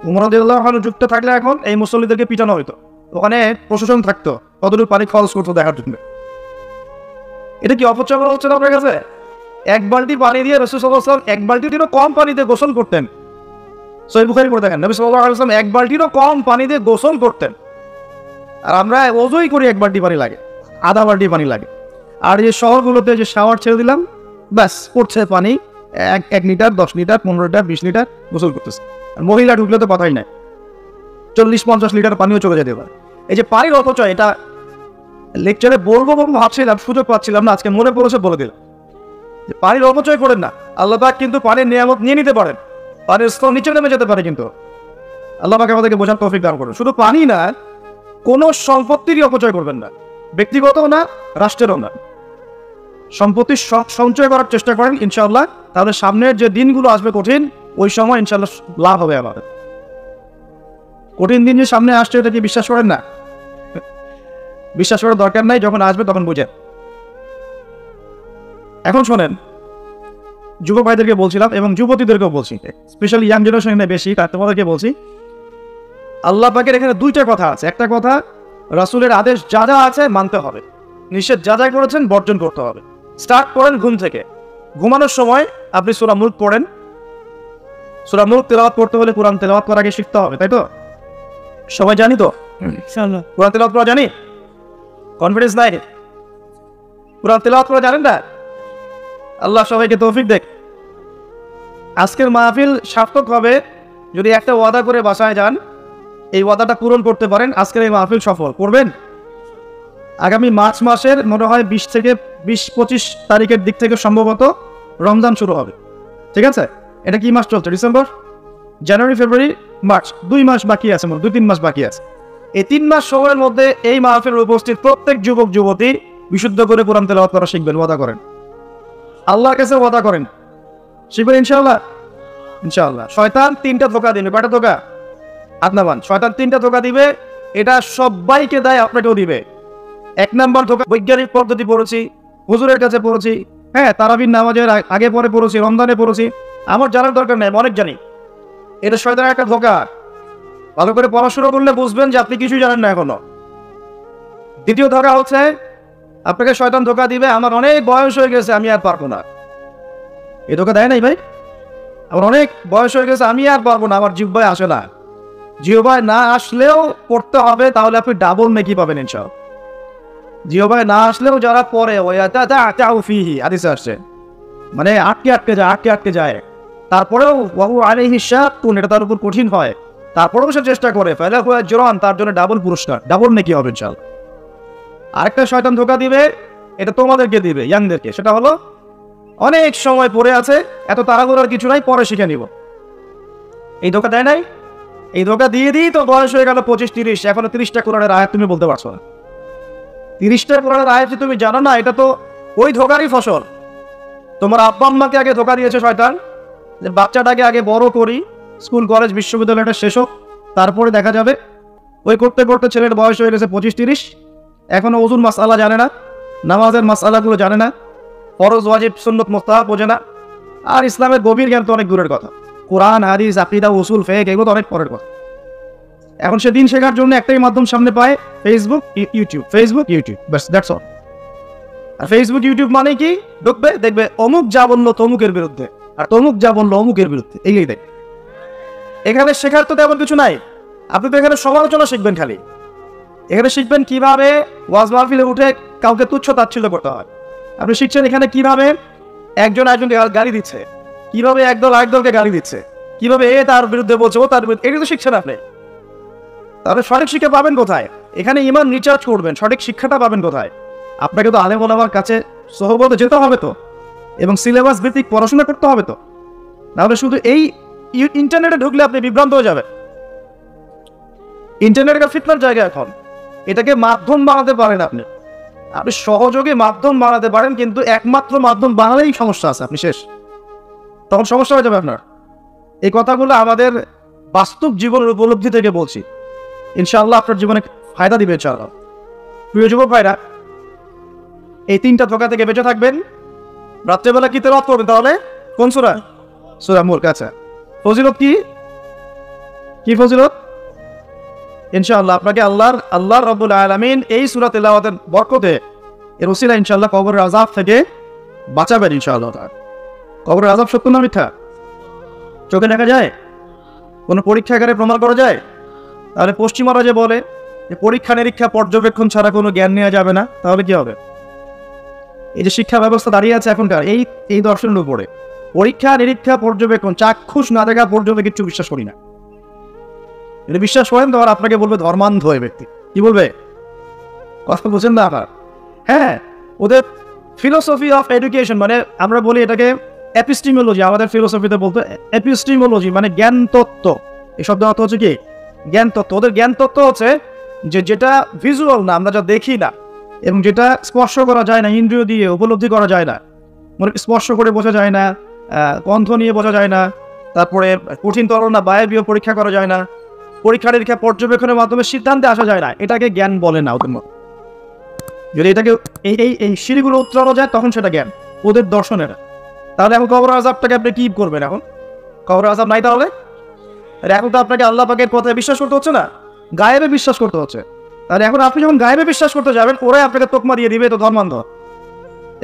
ওমর রাদিয়াল্লাহু আনহুর যুগটা থাকলে এখন এই মুসল্লিদেরকে পিটানো হইতো, ওখানে প্রশাসন থাকতো কতটুকু পানি খরচ করতো দেখার জন্য। এটা কি অপচয় করা হচ্ছে না আপনার কাছে? এক বালতি পানি দিয়ে রাসূল সাল্লাল্লাহু আলাইহি ওয়াসাল্লাম এক বালতিরও কম পানিতে গোসল করতেন। সহিহ বুখারী পড়ে দেখেন, নবী সাল্লাল্লাহু আলাইহি ওয়াসাল্লাম এক বালতিরও কম পানি দিয়ে গোসল করতেন। আর আমরা ওযুই করি এক বালতি পানি লাগে, আধা বালতি পানি লাগে। আর এই শহরগুলোতে যে শাওয়ার ছেড়ে দিলাম, ব্যাস পড়ছে পানি 1 লিটার, 10 লিটার, 15 লিটার, 20 লিটার গোসল করতেছে। আর মহিলা ঢুকলে তো কথাই নাই, 40-50 লিটার পানিও চলে যেতে পারে। এই যে পানির অপচয়, এটা লেকচারে বলবো ভাবছিলাম, সুযোগ পাচ্ছিলাম না, আজকে মনে পড়েছে বলে দিলাম যে পানির অপচয় করেন না। আল্লাহ পাক কিন্তু পানির নিয়ামত নিয়ে নিতে পারেন, পানির স্তর নিচে নেমে যেতে পারে, কিন্তু আল্লাহ পাক আমাদেরকে বোঝার তৌফিক দান করুন। শুধু পানি না, কোনো সম্পত্তিরই অপচয় করবেন না, ব্যক্তিগত না, রাষ্ট্রেরও না। সম্পত্তি সঞ্চয় করার চেষ্টা করেন, ইনশাআল্লাহ তাহলে সামনের যে দিনগুলো আসবে কঠিন, ওই সময় ইনশাআল্লাহ লাভ হবে আমাদের। কঠিন দিন যে সামনে আসছে, এটা কি বিশ্বাস করেন না? বিশ্বাস করার দরকার নাই, যখন আসবে তখন বুঝেন। এখন শোনেন, যুবক ভাইদেরকে বলছিলাম এবং যুবতীদেরকেও বলছি, স্পেশালি ইয়াং জেনারেশনে বেশি, তার তোমাদেরকে বলছি, আল্লাহ পাকের এখানে দুইটা কথা আছে। একটা কথা, রাসূলের আদেশ যা যা আছে মানতে হবে, নিষেধ যা যা করেছেন বর্জন করতে হবে। স্টার্ট করেন ঘুম থেকে। ঘুমানোর সময় আপনি সূরা মুলক পড়েন। সূরা মুলক তেলাওয়াত করতে হলে কোরআন তেলাওয়াত করার আগে শিখতে হবে, তাই তো? সবাই জানি তো ইনশাআল্লাহ? কোরআন তেলাওয়াত করা জানি? কনফিডেন্স নাই? কোরআন তেলাওয়াত করা জানেন না? আল্লাহ সবাইকে তৌফিক দেখ। আজকের মাহফিল সার্থক হবে যদি একটা ওয়াদা করে বাসায় যান, এই ওয়াদাটা পূরণ করতে পারেন, আজকের এই মাহফিল সফল করবেন। আগামী মার্চ মাসের মনে হয় 20 থেকে 20-25 তারিখের দিক থেকে সম্ভবত রমজান শুরু হবে। ঠিক আছে, এটা কি মাস চলছে? ডিসেম্বর, জানুয়ারি, ফেব্রুয়ারি, মার্চ, 2 মাস বাকি আছে, 2-3 মাস বাকি আছে। এই 3 মাস সময়ের মধ্যে এই মাহফিলে উপস্থিত প্রত্যেক যুবক যুবতী বিশুদ্ধ করে কোরআন তেলাওয়াত করা শিখবেন, ওয়াদা করেন, আল্লাহর কাছে ওয়াদা করেন, শিখবেন ইনশাআল্লাহ। ইনশাআল্লাহ। শয়তান 3টা ধোঁকা দিবে, কয়টা ধোঁকা? আদনাবান। শয়তান 3টা ধোঁকা দিবে, এটা সবাইকে দেয়, আপনাকেও দিবে। 1 নম্বর ধোঁকা, বৈজ্ঞানিক পদ্ধতি পড়েছি, হুজুরের কাছে পড়েছি, হ্যাঁ, তারাবির নামাজের আগে পরে পড়েছি, রমজানে পড়েছি, আমার জানার দরকার নেই, অনেক জানি। এটা শয়তানের একটা ধোঁকা। ভালো করে পড়াশোনা করলে বুঝবেন যে আপনি কিছুই জানেন না এখনো। দ্বিতীয় ধোঁকা হচ্ছে আপনাকে শয়তান ধোঁকা দিবে, আমার অনেক বয়স হয়ে গেছে, আমি আর পারবো না। এই ধোঁকা দেয় নাই ভাই? আমার অনেক বয়স হয়ে গেছে, আমি আর পারবো না, আমার জিহ্বায় আসে না। জিহ্বায় না আসলেও পড়তে হবে, তাহলে আপনি ডাবল নেকি পাবেন ইনশাআল্লাহ। জিহ্বায় না আসলেও যারা পড়ে হাদিসে আসছে, মানে আটকে যায়, তারপরেও ওয়াহু আলাইহি শাক্কুন, এটা তার উপর কঠিন হয়, তারপরেও সে চেষ্টা করে, ফালাহু আজরান, তার জন্য ডাবল পুরস্কার, ডাবল নেকি হবে ইনশাআল্লাহ। আরেকটা শয়তান ধোঁকা দিবে, এটা তোমাদেরকে দিবে, ইয়াংদেরকে, সেটা হলো অনেক সময় পড়ে আছে, এত তাড়াহুড়োর কিছু নাই, পরে শিখে নিব। এই ধোঁকা দেয় নাই? এই ধোঁকা দিয়ে দিই তো বয়স হয়ে গেল 25-30, এখনো 30টা কোরআনের আয়াত তুমি বলতে পারছো না। 30টা কোরআনের আয়াত তুমি জানো না, এটা তো ওই ধোঁকারই ফসল। তোমার আব্বা আম্মাকে আগে ধোঁকা দিয়েছে শয়তান, যে বাচ্চাটাকে আগে বড় করি, স্কুল কলেজ বিশ্ববিদ্যালয়টা শেষ হোক, তারপরে দেখা যাবে। ওই করতে করতে ছেলের বয়স হয়ে গেছে 25-30, এখনো ওযুর মাসআলা জানে না, নামাজের মাসআলাগুলো জানে না, ফরজ ওয়াজিব সুন্নত মুস্তাহাব বোঝে না, আর ইসলামের গভীর জ্ঞান তো অনেক দূরের কথা। কোরআন হাদিস আকীদা উসুল ফিকহ এগুলো তো অনেক পরের কথা। এখন সে দিন শেখার জন্য একটাই মাধ্যম সামনে পায়, ফেসবুক ইউটিউব, বাস দ্যাটস অল। আর ফেসবুক ইউটিউব মানে কি? ঢুকবে, দেখবে অমুক যা বললো তমুকের বিরুদ্ধে, আর তমুক যা বললো অমুকের বিরুদ্ধে, এইটাই দেখ। এখানে শেখার তো তেমন কিছু নাই, আপনি তো এখানে সমালোচনা শিখবেন খালি। এখানে শিখবেন কিভাবে ওয়াজ মাহফিলে উঠে কাউকে তুচ্ছ তাচ্ছিল্য করতে হয়। আপনি শিখছেন এখানে কিভাবে একজন একজনকে গালি দিচ্ছে, কিভাবে একদল আরেকদলকে গালি দিচ্ছে, কিভাবে এ তার বিরুদ্ধে বলছে, ও তার বিরুদ্ধে, এটা তো শিখছেন আপনি। তাহলে সঠিক শিক্ষা পাবেন কোথায়? এখানে ইমান রিচার্জ করবেন, সঠিক শিক্ষাটা পাবেন কোথায়? আপনাকে তো আলেম ওলামার কাছে সহবতে যেতে হবে তো, এবং সিলেবাস ভিত্তিক পড়াশোনা করতে হবে তো। নাহলে শুধু এই ইন্টারনেটে ঢুকলে আপনি বিভ্রান্ত হয়ে যাবেন। ইন্টারনেট একটা ফিতনার জায়গা এখন, এটাকে মাধ্যম বানাতে পারেন আপনি। আপনি সহযোগে মাধ্যম বানাতে পারেন, কিন্তু একমাত্র মাধ্যম বানালেই সমস্যা আছে, আপনি শেষ, তখন সমস্যা হয়ে যাবে আপনার। এই কথাগুলো আমাদের বাস্তব জীবনের উপলব্ধি থেকে বলছি, ইনশাআল্লাহ আপনার জীবনে ফায়দা দিবে ইনশাআল্লাহ। প্রিয় যুবক ভাইরা, এই 3টা ধোঁকা থেকে বেঁচে থাকবেন। রাত্রেবেলা কি তেলাওয়াত করবেন তাহলে? কোন সূরা? সূরা মুলক। আচ্ছা, ফজিলত কি কি ফজিলত? ইনশাআল্লাহ আপনাকে আল্লাহ রাব্বুল আলামিন এই সূরা তেলাওয়াতের বরকতে, এর ওসিলা ইনশাআল্লাহ কবরের আযাব থেকে বাঁচাবেন ইনশাআল্লাহ। কবরের আযাব সত্য না মিথ্যা? চোখে দেখা যায়? কোনো পরীক্ষাগারে প্রমাণ করা যায়? তাহলে পশ্চিমারা যে বলে যে পরীক্ষা নিরীক্ষা পর্যবেক্ষণ ছাড়া কোনো জ্ঞান নেওয়া যাবে না, তাহলে কি হবে? এই যে শিক্ষা ব্যবস্থা দাঁড়িয়ে আছে এখনকার এই দর্শনের উপরে, পরীক্ষা নিরীক্ষা পর্যবেক্ষণ, চাক্ষুষ না দেখা পর্যন্ত কিছু বিশ্বাস করি না। যদি বিশ্বাস করেন তাহলে আপনাকে বলবে ধর্মান্ধ হয়ে ব্যক্তি। কি বলবে? কথা বুঝেন না আপনার? হ্যাঁ, ওদের ফিলোসফি অফ এডুকেশন, মানে আমরা বলি এটাকে এপিস্টিমোলজি, আমাদের ফিলোসফিতে বলতো এপিস্টিমোলজি, মানে জ্ঞান তত্ত্ব। এই শব্দ অর্থ হচ্ছে কি? জ্ঞান তত্ত্ব। ওদের জ্ঞান তত্ত্ব হচ্ছে যে যেটা ভিজুয়াল না, আমরা যা দেখি না, এবং যেটা স্পর্শ করা যায় না, ইন্দ্রিয় দিয়ে উপলব্ধি করা যায় না, মানে স্পর্শ করে বোঝা যায় না, গন্ধ নিয়ে বোঝা যায় না, তারপরে কঠিন তরল না বায়বীয় পরীক্ষা করা যায় না, পরীক্ষা নিরীক্ষা পর্যবেক্ষণের মাধ্যমে সিদ্ধান্তে আসা যায় না, এটাকে জ্ঞান বলে না ওদের মতো। যদি এটাকে এই সিঁড়িগুলো উত্তরানো যায় তখন সেটা জ্ঞান, ওদের দর্শনের। তাহলে এখন কবর আযাবটাকে আপনি কি করবেন? এখন কবর আযাব নাই, তাহলে এখন তো আপনাকে আল্লাহ পাকের কথায় বিশ্বাস করতে হচ্ছে না, গায়েবে বিশ্বাস করতে হচ্ছে। তাহলে এখন আপনি যখন গায়েবে বিশ্বাস করতে যাবেন, ওরাই আপনাকে তোকমা দিয়ে দিবে তো ধর্মান্ধ,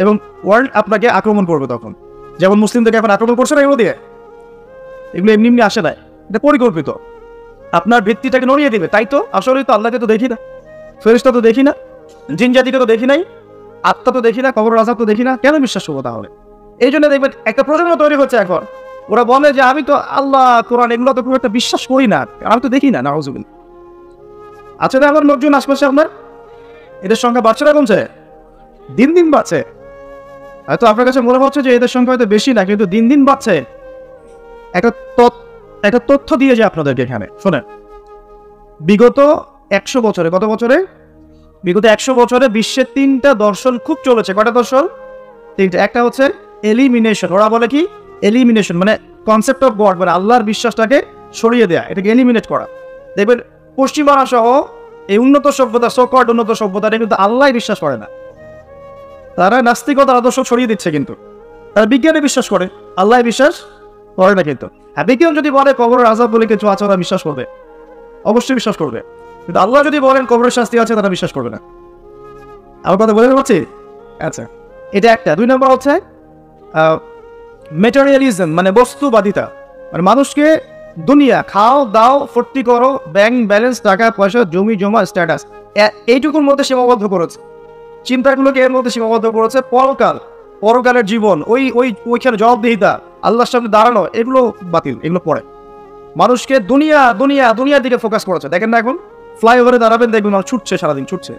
এবং ওয়ার্ল্ড আপনাকে আক্রমণ করবে তখন। যেমন মুসলিমদেরকে এখন আক্রমণ করছে না এগুলো দিয়ে, এগুলো এমনি এমনি আসে না, এটা পরিকল্পিত, আপনার ভিত্তিটাকে নড়িয়ে দিবে। তাই তো আসলেই তো আল্লাহকে তো দেখি না, ফেরেশতা তো দেখি না, জিন জাতিকে তো দেখি নাই, আত্মা তো দেখি না, কবর আযাব তো দেখি না, কেন বিশ্বাস করবো তাহলে? এই জন্য দেখবেন একটা প্রজন্ম তৈরি হচ্ছে এখন, ওরা বলে যে আমি তো আল্লাহ কোরআন এগুলো তো খুব একটা বিশ্বাস করি না, আমি তো দেখি না। নাউযুবিল্লাহ। আচ্ছা, না আমার লোকজন আশপাশে আপনার এদের সংখ্যা বাড়ছে না কমছে? দিন দিন বাড়ছে। হয়তো আপনার কাছে মনে হচ্ছে যে এদের সংখ্যা হয়তো বেশি না, কিন্তু দিন দিন বাড়ছে। একটা তথ্য দিয়ে যে আপনাদেরকে এখানে শোনেন, বিগত 100 বছরে, কত বছরে? বিগত 100 বছরে বিশ্বের 3টা দর্শন খুব চলেছে। কয়টা দর্শন? 3টা। একটা হচ্ছে এলিমিনেশন, ওরা বলে কি? এলিমিনেশন মানে কনসেপ্ট অফ গড, মানে আল্লাহর বিশ্বাসটাকে সরিয়ে দেয়া, এটাকে এলিমিনেট করা। দেখবেন পশ্চিমারা সহ এই উন্নত সভ্যতা, সোকল্ড উন্নত সভ্যতাটা কিন্তু আল্লাহ বিশ্বাস করে না, তারা নাস্তিকতার আদর্শ ছড়িয়ে দিচ্ছে, কিন্তু তারা বিজ্ঞানে বিশ্বাস করে, আল্লাহ বিশ্বাস করে না। কিন্তু হ্যাঁ, বিজ্ঞান যদি বলে কবরের আযাব বলে কিছু আছে, ওরা বিশ্বাস করবে। অবশ্যই বিশ্বাস করবে। কিন্তু আল্লাহ যদি বলেন কবরের শাস্তি আছে, তারা বিশ্বাস করবে না। আমার কথা বলে পারছি? আচ্ছা, এটা একটা। 2 নম্বর হচ্ছে মেটেরিয়ালিজম, মানে বস্তুবাদিতা। মানে মানুষকে দুনিয়া, খাও দাও ফুর্তি করো, ব্যাংক ব্যালেন্স, টাকা পয়সা, জমি জমা, স্ট্যাটাস, এইটুকুর মধ্যে সীমাবদ্ধ করেছে। চিন্তাগুলোকে এর মধ্যে সীমাবদ্ধ করেছে। পরকালের জীবন, ওইখানে জবাবদিহিতা, আল্লাহর সামনে দাঁড়ানো, এগুলো বাতিল, এগুলো পড়ে। মানুষকে দুনিয়ার দিকে ফোকাস করেছে। দেখেন না, এখন ফ্লাইওভারে দাঁড়াবেন, দেখবেন মানুষ ছুটছে, সারাদিন ছুটছে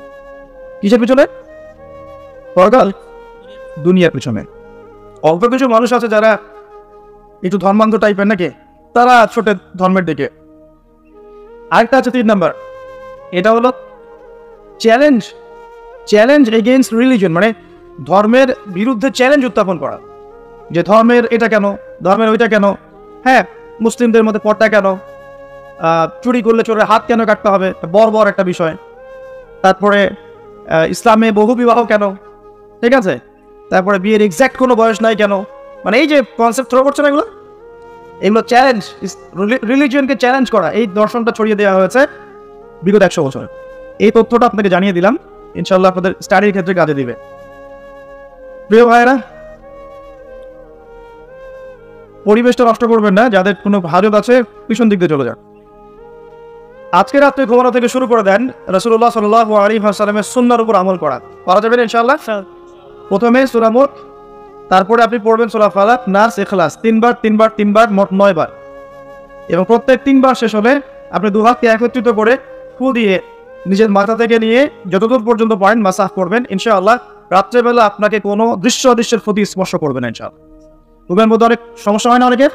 কিসের পিছনে? পরকাল, দুনিয়ার পিছনে। অল্প কিছু মানুষ আছে যারা একটু ধর্মান্ধ টাইপের নাকি, তারা ছোটে ধর্মের দিকে। আরেকটা আছে 3 নাম্বার, এটা হলো চ্যালেঞ্জ এগেইনস্ট রিলিজন, মানে ধর্মের বিরুদ্ধে চ্যালেঞ্জ উত্থাপন করা, যে ধর্মের এটা কেন, ধর্মের ওইটা কেন, হ্যাঁ মুসলিমদের মধ্যে পর্দা কেন, চুরি করলে চোরের হাত কেন কাটতে হবে, বর্বর একটা বিষয়। তারপরে ইসলামে বহু বিবাহ কেন, ঠিক আছে, তারপরে বিয়ের এক্স্যাক্ট কোনো বয়স নাই কেন, মানে এই যে কনসেপ্ট থ্রো করছে না, এগুলো চ্যালেঞ্জ, রিলিজিয়নকে চ্যালেঞ্জ করা, এই দর্শনটা ছড়িয়ে দেওয়া হয়েছে বিগত 100 বছরে। এই তথ্যটা আপনাকে জানিয়ে দিলাম, ইনশাল্লাহ আপনাদের স্টাডির ক্ষেত্রে কাজে দিবে। প্রিয় ভাইয়েরা, পরিবেশটা নষ্ট করবেন না, যাদের কোনো হাজত আছে পিছন দিক দিয়ে চলে যান। আজকে রাত্রে ঘুমানো থেকে শুরু করে দেন রাসূলুল্লাহ সাল্লাল্লাহু আলাইহি ওয়াসাল্লামের সুন্নাহর উপর আমল করা যাবে ইনশাআল্লাহ। প্রথমে সূরা মুলক, তারপরে আপনি পড়বেন সূরা ফালাক, নাস, ইখলাস, 3 বার, মোট 9 বার। এবং প্রত্যেক 3 বার শেষ হলে আপনি 2 হাতকে একত্রিত করে ফু দিয়ে নিজের মাথা থেকে নিয়ে যতদূর পর্যন্ত পারেন মাসাহ করবেন ইনশাআল্লাহ। রাত্রেবেলা আপনাকে কোনো অদৃশ্যের প্রতি স্পর্শ করবে না ইনশাআল্লাহ। ঘুমের মধ্যে অনেক সমস্যা হয় না অনেকের,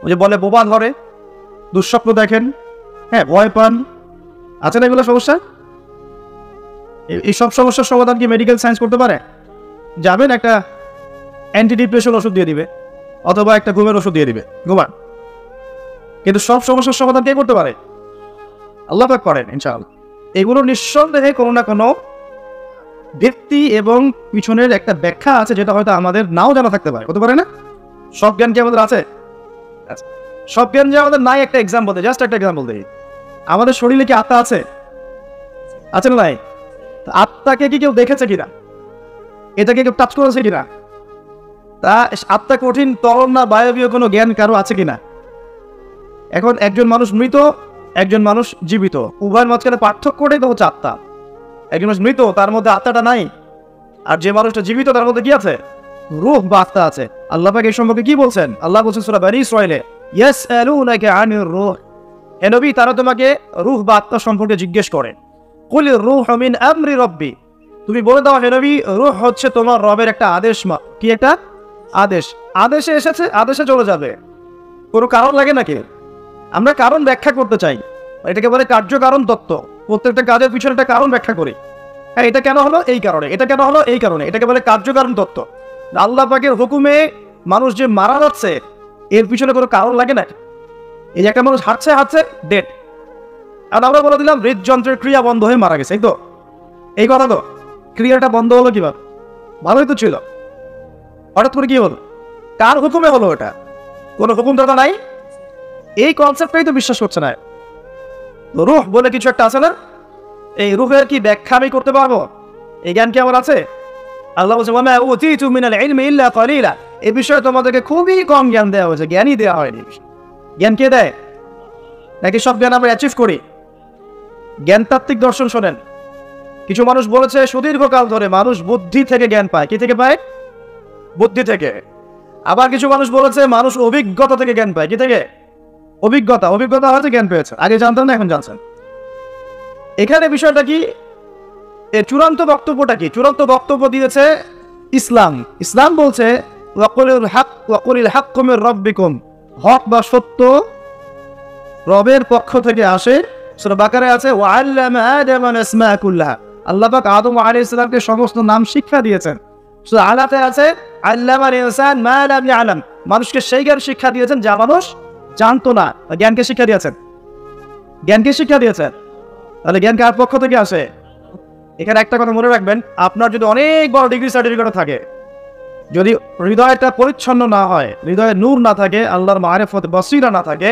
ওই যে বলে বোবা ধরে, দুঃস্বপ্ন দেখেন, হ্যাঁ ভয় পান, আছে না এগুলো সমস্যা? এই সব সমস্যার সমাধান কি মেডিকেল সায়েন্স করতে পারে? যাবেন একটা অ্যান্টি ডিপ্রেশন ওষুধ দিয়ে দিবে, অথবা একটা ঘুমের ওষুধ দিয়ে দিবে, ঘুমান। কিন্তু সব সমস্যার সমাধান কে করতে পারে? আল্লাহ পাক করেন ইনশাআল্লাহ। এগুলো নিঃসন্দেহে কোনো না কোনো ভিত্তি এবং পিছনের একটা ব্যাখ্যা আছে, যেটা হয়তো আমাদের নাও জানা থাকতে পারে, হতে পারে না? সব জ্ঞান কি আমাদের আছে? সব জ্ঞান যে আমাদের নাই, একটা এক্সাম্পল দেয়, জাস্ট একটা এক্সাম্পল দেয়। আমাদের শরীরে কি আত্মা আছে? আছে না নাই? আত্মাকে কি কেউ দেখেছে কিনা? এটাকে কেউ টাচ করেছে কিনা? তা আত্মা কঠিন, তরল না বায়বীয় কোনো জ্ঞান কারো আছে কিনা? এখন একজন মানুষ মৃত, একজন মানুষ জীবিত, উভয়ের মাঝখানে পার্থক্যটাই তো হচ্ছে আত্মা। একজন মানুষ মৃত, তার মধ্যে আত্মাটা নাই, আর যে মানুষটা জীবিত তার মধ্যে কি আছে? রূহ বা আত্মা আছে। আল্লাহ পাক এই সম্পর্কে কি বলছেন? আল্লাহ বলছেন সূরা বনী ইসরাঈলে, ইয়াসআলুনাকা আনির রূহ, হে নবী তারা তোমাকে রূহ বা আত্মা সম্পর্কে জিজ্ঞেস করে। কুলির রূহু মিন আমরি রাব্বি, তুমি বলে দাও হে নবী, রূহ হচ্ছে তোমার রবের একটা আদেশ। কি একটা আদেশ? আদেশে এসেছে, আদেশে চলে যাবে, কোনো কারণ লাগে নাকি? আমরা কারণ ব্যাখ্যা করতে চাই, এটাকে বলে কার্যকারণ তত্ত্ব। প্রত্যেকটা কাজের পিছনে একটা কারণ ব্যাখ্যা করি, হ্যাঁ এটা কেন হলো এই কারণে, এটা কেন হলো এই কারণে, এটাকে বলে কার্যকারণ তত্ত্ব। আল্লাহ পাকের হুকুমে মানুষ যে মারা যাচ্ছে, এর পিছনে কোনো কারণ লাগে না। এই যে একটা মানুষ হাঁটছে ডেড, আর আমরা বলে দিলাম হৃদযন্ত্রের ক্রিয়া বন্ধ হয়ে মারা গেছে, এই তো এই কথা তো। ক্রিয়াটা বন্ধ হলো কিভাবে? ভালোই তো ছিল, হঠাৎ করে কি হলো? কার হুকুমে হলো? এটা কোনো হুকুমদাতা নাই, এই কনসেপ্টটাই তো বিশ্বাস করছে না। রূহ বলে কিছু একটা আছে না, এই রূহের কি ব্যাখ্যা আমি করতে পারবো? এই জ্ঞান কি আমার আছে? আল্লাহ বলছে ওয়ামা উতীতু মিনাল ইলমি ইল্লা কালিলা, এই বিষয়ে তোমাদেরকে খুবই কম জ্ঞান দেওয়া হয়েছে, জ্ঞানই দেওয়া হয়নি। জ্ঞান কে দেয়? নাকি সব জ্ঞান আমরা অ্যাচিভ করি? জ্ঞানতাত্ত্বিক দর্শন শোনেন, কিছু মানুষ বলেছে সুদীর্ঘকাল ধরে মানুষ বুদ্ধি থেকে জ্ঞান পায়। কি থেকে পায়? বুদ্ধি থেকে। আবার কিছু মানুষ বলেছে মানুষ অভিজ্ঞতা থেকে জ্ঞান পায়। কি থেকে? অভিজ্ঞতা হয়তো জ্ঞান পেয়েছে, আগে জানতেন না এখন জানছেন। এখানে বিষয়টা কি, এর চূড়ান্ত বক্তব্যটা কি? চূড়ান্ত বক্তব্য দিয়েছে ইসলাম। ইসলাম বলছে ওয়াকুলিল হাক্কু মির রাব্বিকুম, হক বা সত্য রবের পক্ষ থেকে আসে। সূরা বাকারায় আছে ওয়াআল্লামা আদামা আসমা কুল্লাহা, আল্লাহ পাক আদম আলাইহিস সালামকে সমস্ত নাম শিক্ষা দিয়েছেন। সূরা আলাতে আছে আল্লামাল ইনসান মা লাম ইয়ালাম, মানুষকে সেই জ্ঞান শিক্ষা দিয়েছেন যা মানুষ জানতো না। জ্ঞানকে শিক্ষা দিয়েছেন, জ্ঞানকে শিক্ষা দিয়েছেন। তাহলে জ্ঞান কার পক্ষ থেকে আসে? এখানে একটা কথা মনে রাখবেন, আপনার যদি অনেক বড় ডিগ্রি সার্টিফিকেট থাকে, যদি হৃদয়টা পরিচ্ছন্ন না হয়, হৃদয়ে নূর না থাকে, আল্লাহর মারিফত বসিরা না থাকে,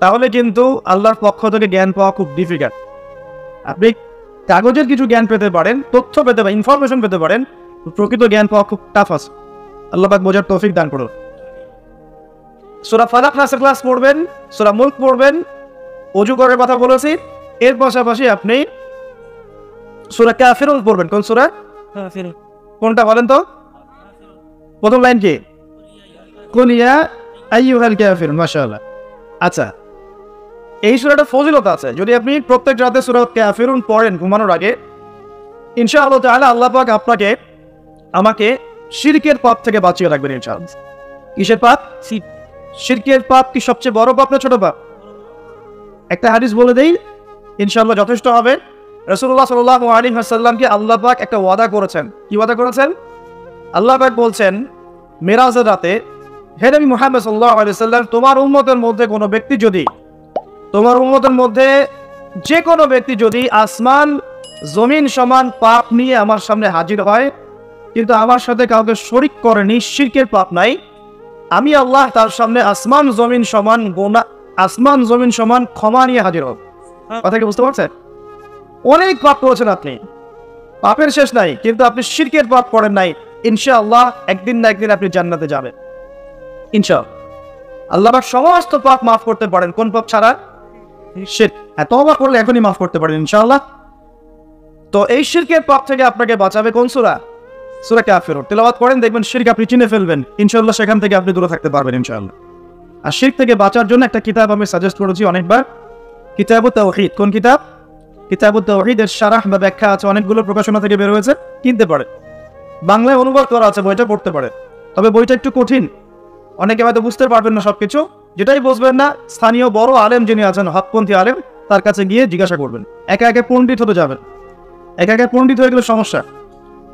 তাহলে কিন্তু আল্লাহর পক্ষ থেকে জ্ঞান পাওয়া খুব ডিফিকাল্ট। আপনি কাগজের কিছু জ্ঞান পেতে পারেন, তথ্য পেতে পারেন, ইনফরমেশন পেতে পারেন, প্রকৃত জ্ঞান পাওয়া খুব টাফ আছে। আল্লাহ পাক বোঝার তৌফিক দান করুন। সূরা ফালাক নাসের ক্লাস পড়বেন, সূরা মুলক পড়বেন, ওযু করার কথা বলেছি। এর পাশাপাশি আপনি সূরা কাফিরুন পড়বেন। কোন সূরা? কাফিরুন। কোনটা বলেন তো? প্রথম লাইন কি? কুল ইয়া আইয়ুহাল কাফিরুন। মাশাআল্লাহ। আচ্ছা, এই সূরাটা ফজিলত আছে। যদি আপনি প্রত্যেক রাতে সূরা কাফিরুন পড়েন ঘুমানোর আগে, ইনশাআল্লাহ তাআলা আল্লাহ পাক আপনাকে আমাকে শিরকের পাপ থেকে বাঁচিয়ে রাখবেন ইনশাআল্লাহ। কিসের পাপ? শিরকের পাপ কি সবচেয়ে বড় পাপ না ছোট পাপ? একটা হাদিস বলে দেই, ইনশাআল্লাহ যথেষ্ট হবে। রাসূলুল্লাহ সাল্লাল্লাহু আলাইহি ওয়াসাল্লামকে আল্লাহ পাক একটা ওয়াদা করেছেন। কি ওয়াদা করেছেন? আল্লাহ পাক বলছেন মেরাজের রাতে, হে নবী মুহাম্মদ সাল্লাল্লাহু আলাইহি ওয়াসাল্লাম, তোমার উম্মতের মধ্যে কোনো ব্যক্তি যদি, তোমার উম্মতের মধ্যে যে কোনো ব্যক্তি যদি আসমান জমিন সমান পাপ নিয়ে আমার সামনে হাজির হয়, কিন্তু আমার সাথে কাউকে শরীক করেনি, শিরকের পাপ নাই, আমি আল্লাহ তার সামনে আসমান জমিন সমান গোনা, আসমান জমিন সমান ক্ষমা নিয়ে হাজির হব। কথা কি বুঝতে পারছেন? অনেক পাপ করেছেন আপনি, পাপের শেষ নাই, কিন্তু আপনি শিরকের পাপ করেন নাই। ইনশাআল্লাহ একদিন না একদিন আপনি জান্নাতে যাবেন ইনশাআল্লাহ। আল্লাহ পাক সমস্ত পাপ মাফ করতে পারেন, কোন পাপ ছাড়া? শিরক। তওবা করলে এখনই মাফ করতে পারেন ইনশাআল্লাহ। তো এই শিরকের পাপ থেকে আপনাকে বাঁচাবে কোন সূরা? সূরা কাফিরুন। তেলাওয়াত করেন, দেখবেন শিরক আপনি চিনে ফেলবেন ইনশাআল্লাহ, সেখান থেকে আপনি দূরে থাকতে পারবেন ইনশাআল্লাহ। আর শিরক থেকে বাঁচার জন্য একটা কিতাব আমি সাজেস্ট করেছি অনেকবার, কিতাবুত তাওহীদ। কোন কিতাব? কিতাবুত তাওহীদ। এর শারাহ বা ব্যাখ্যা আছে, অনেকগুলো প্রকাশনা থেকে বের হয়েছে, কিনতে পারে। বাংলায় অনুবাদ করা আছে, বইটা পড়তে পারে। তবে বইটা একটু কঠিন, অনেকে হয়তো বুঝতে পারবেন না সবকিছু। যেটাই বুঝবেন না, স্থানীয় বড় আলেম যিনি আছেন, হকপন্থী আলেম, তার কাছে গিয়ে জিজ্ঞাসা করবেন। একা একা পণ্ডিত হতে যাবেন, একা একা পণ্ডিত হয়ে গেলে সমস্যা।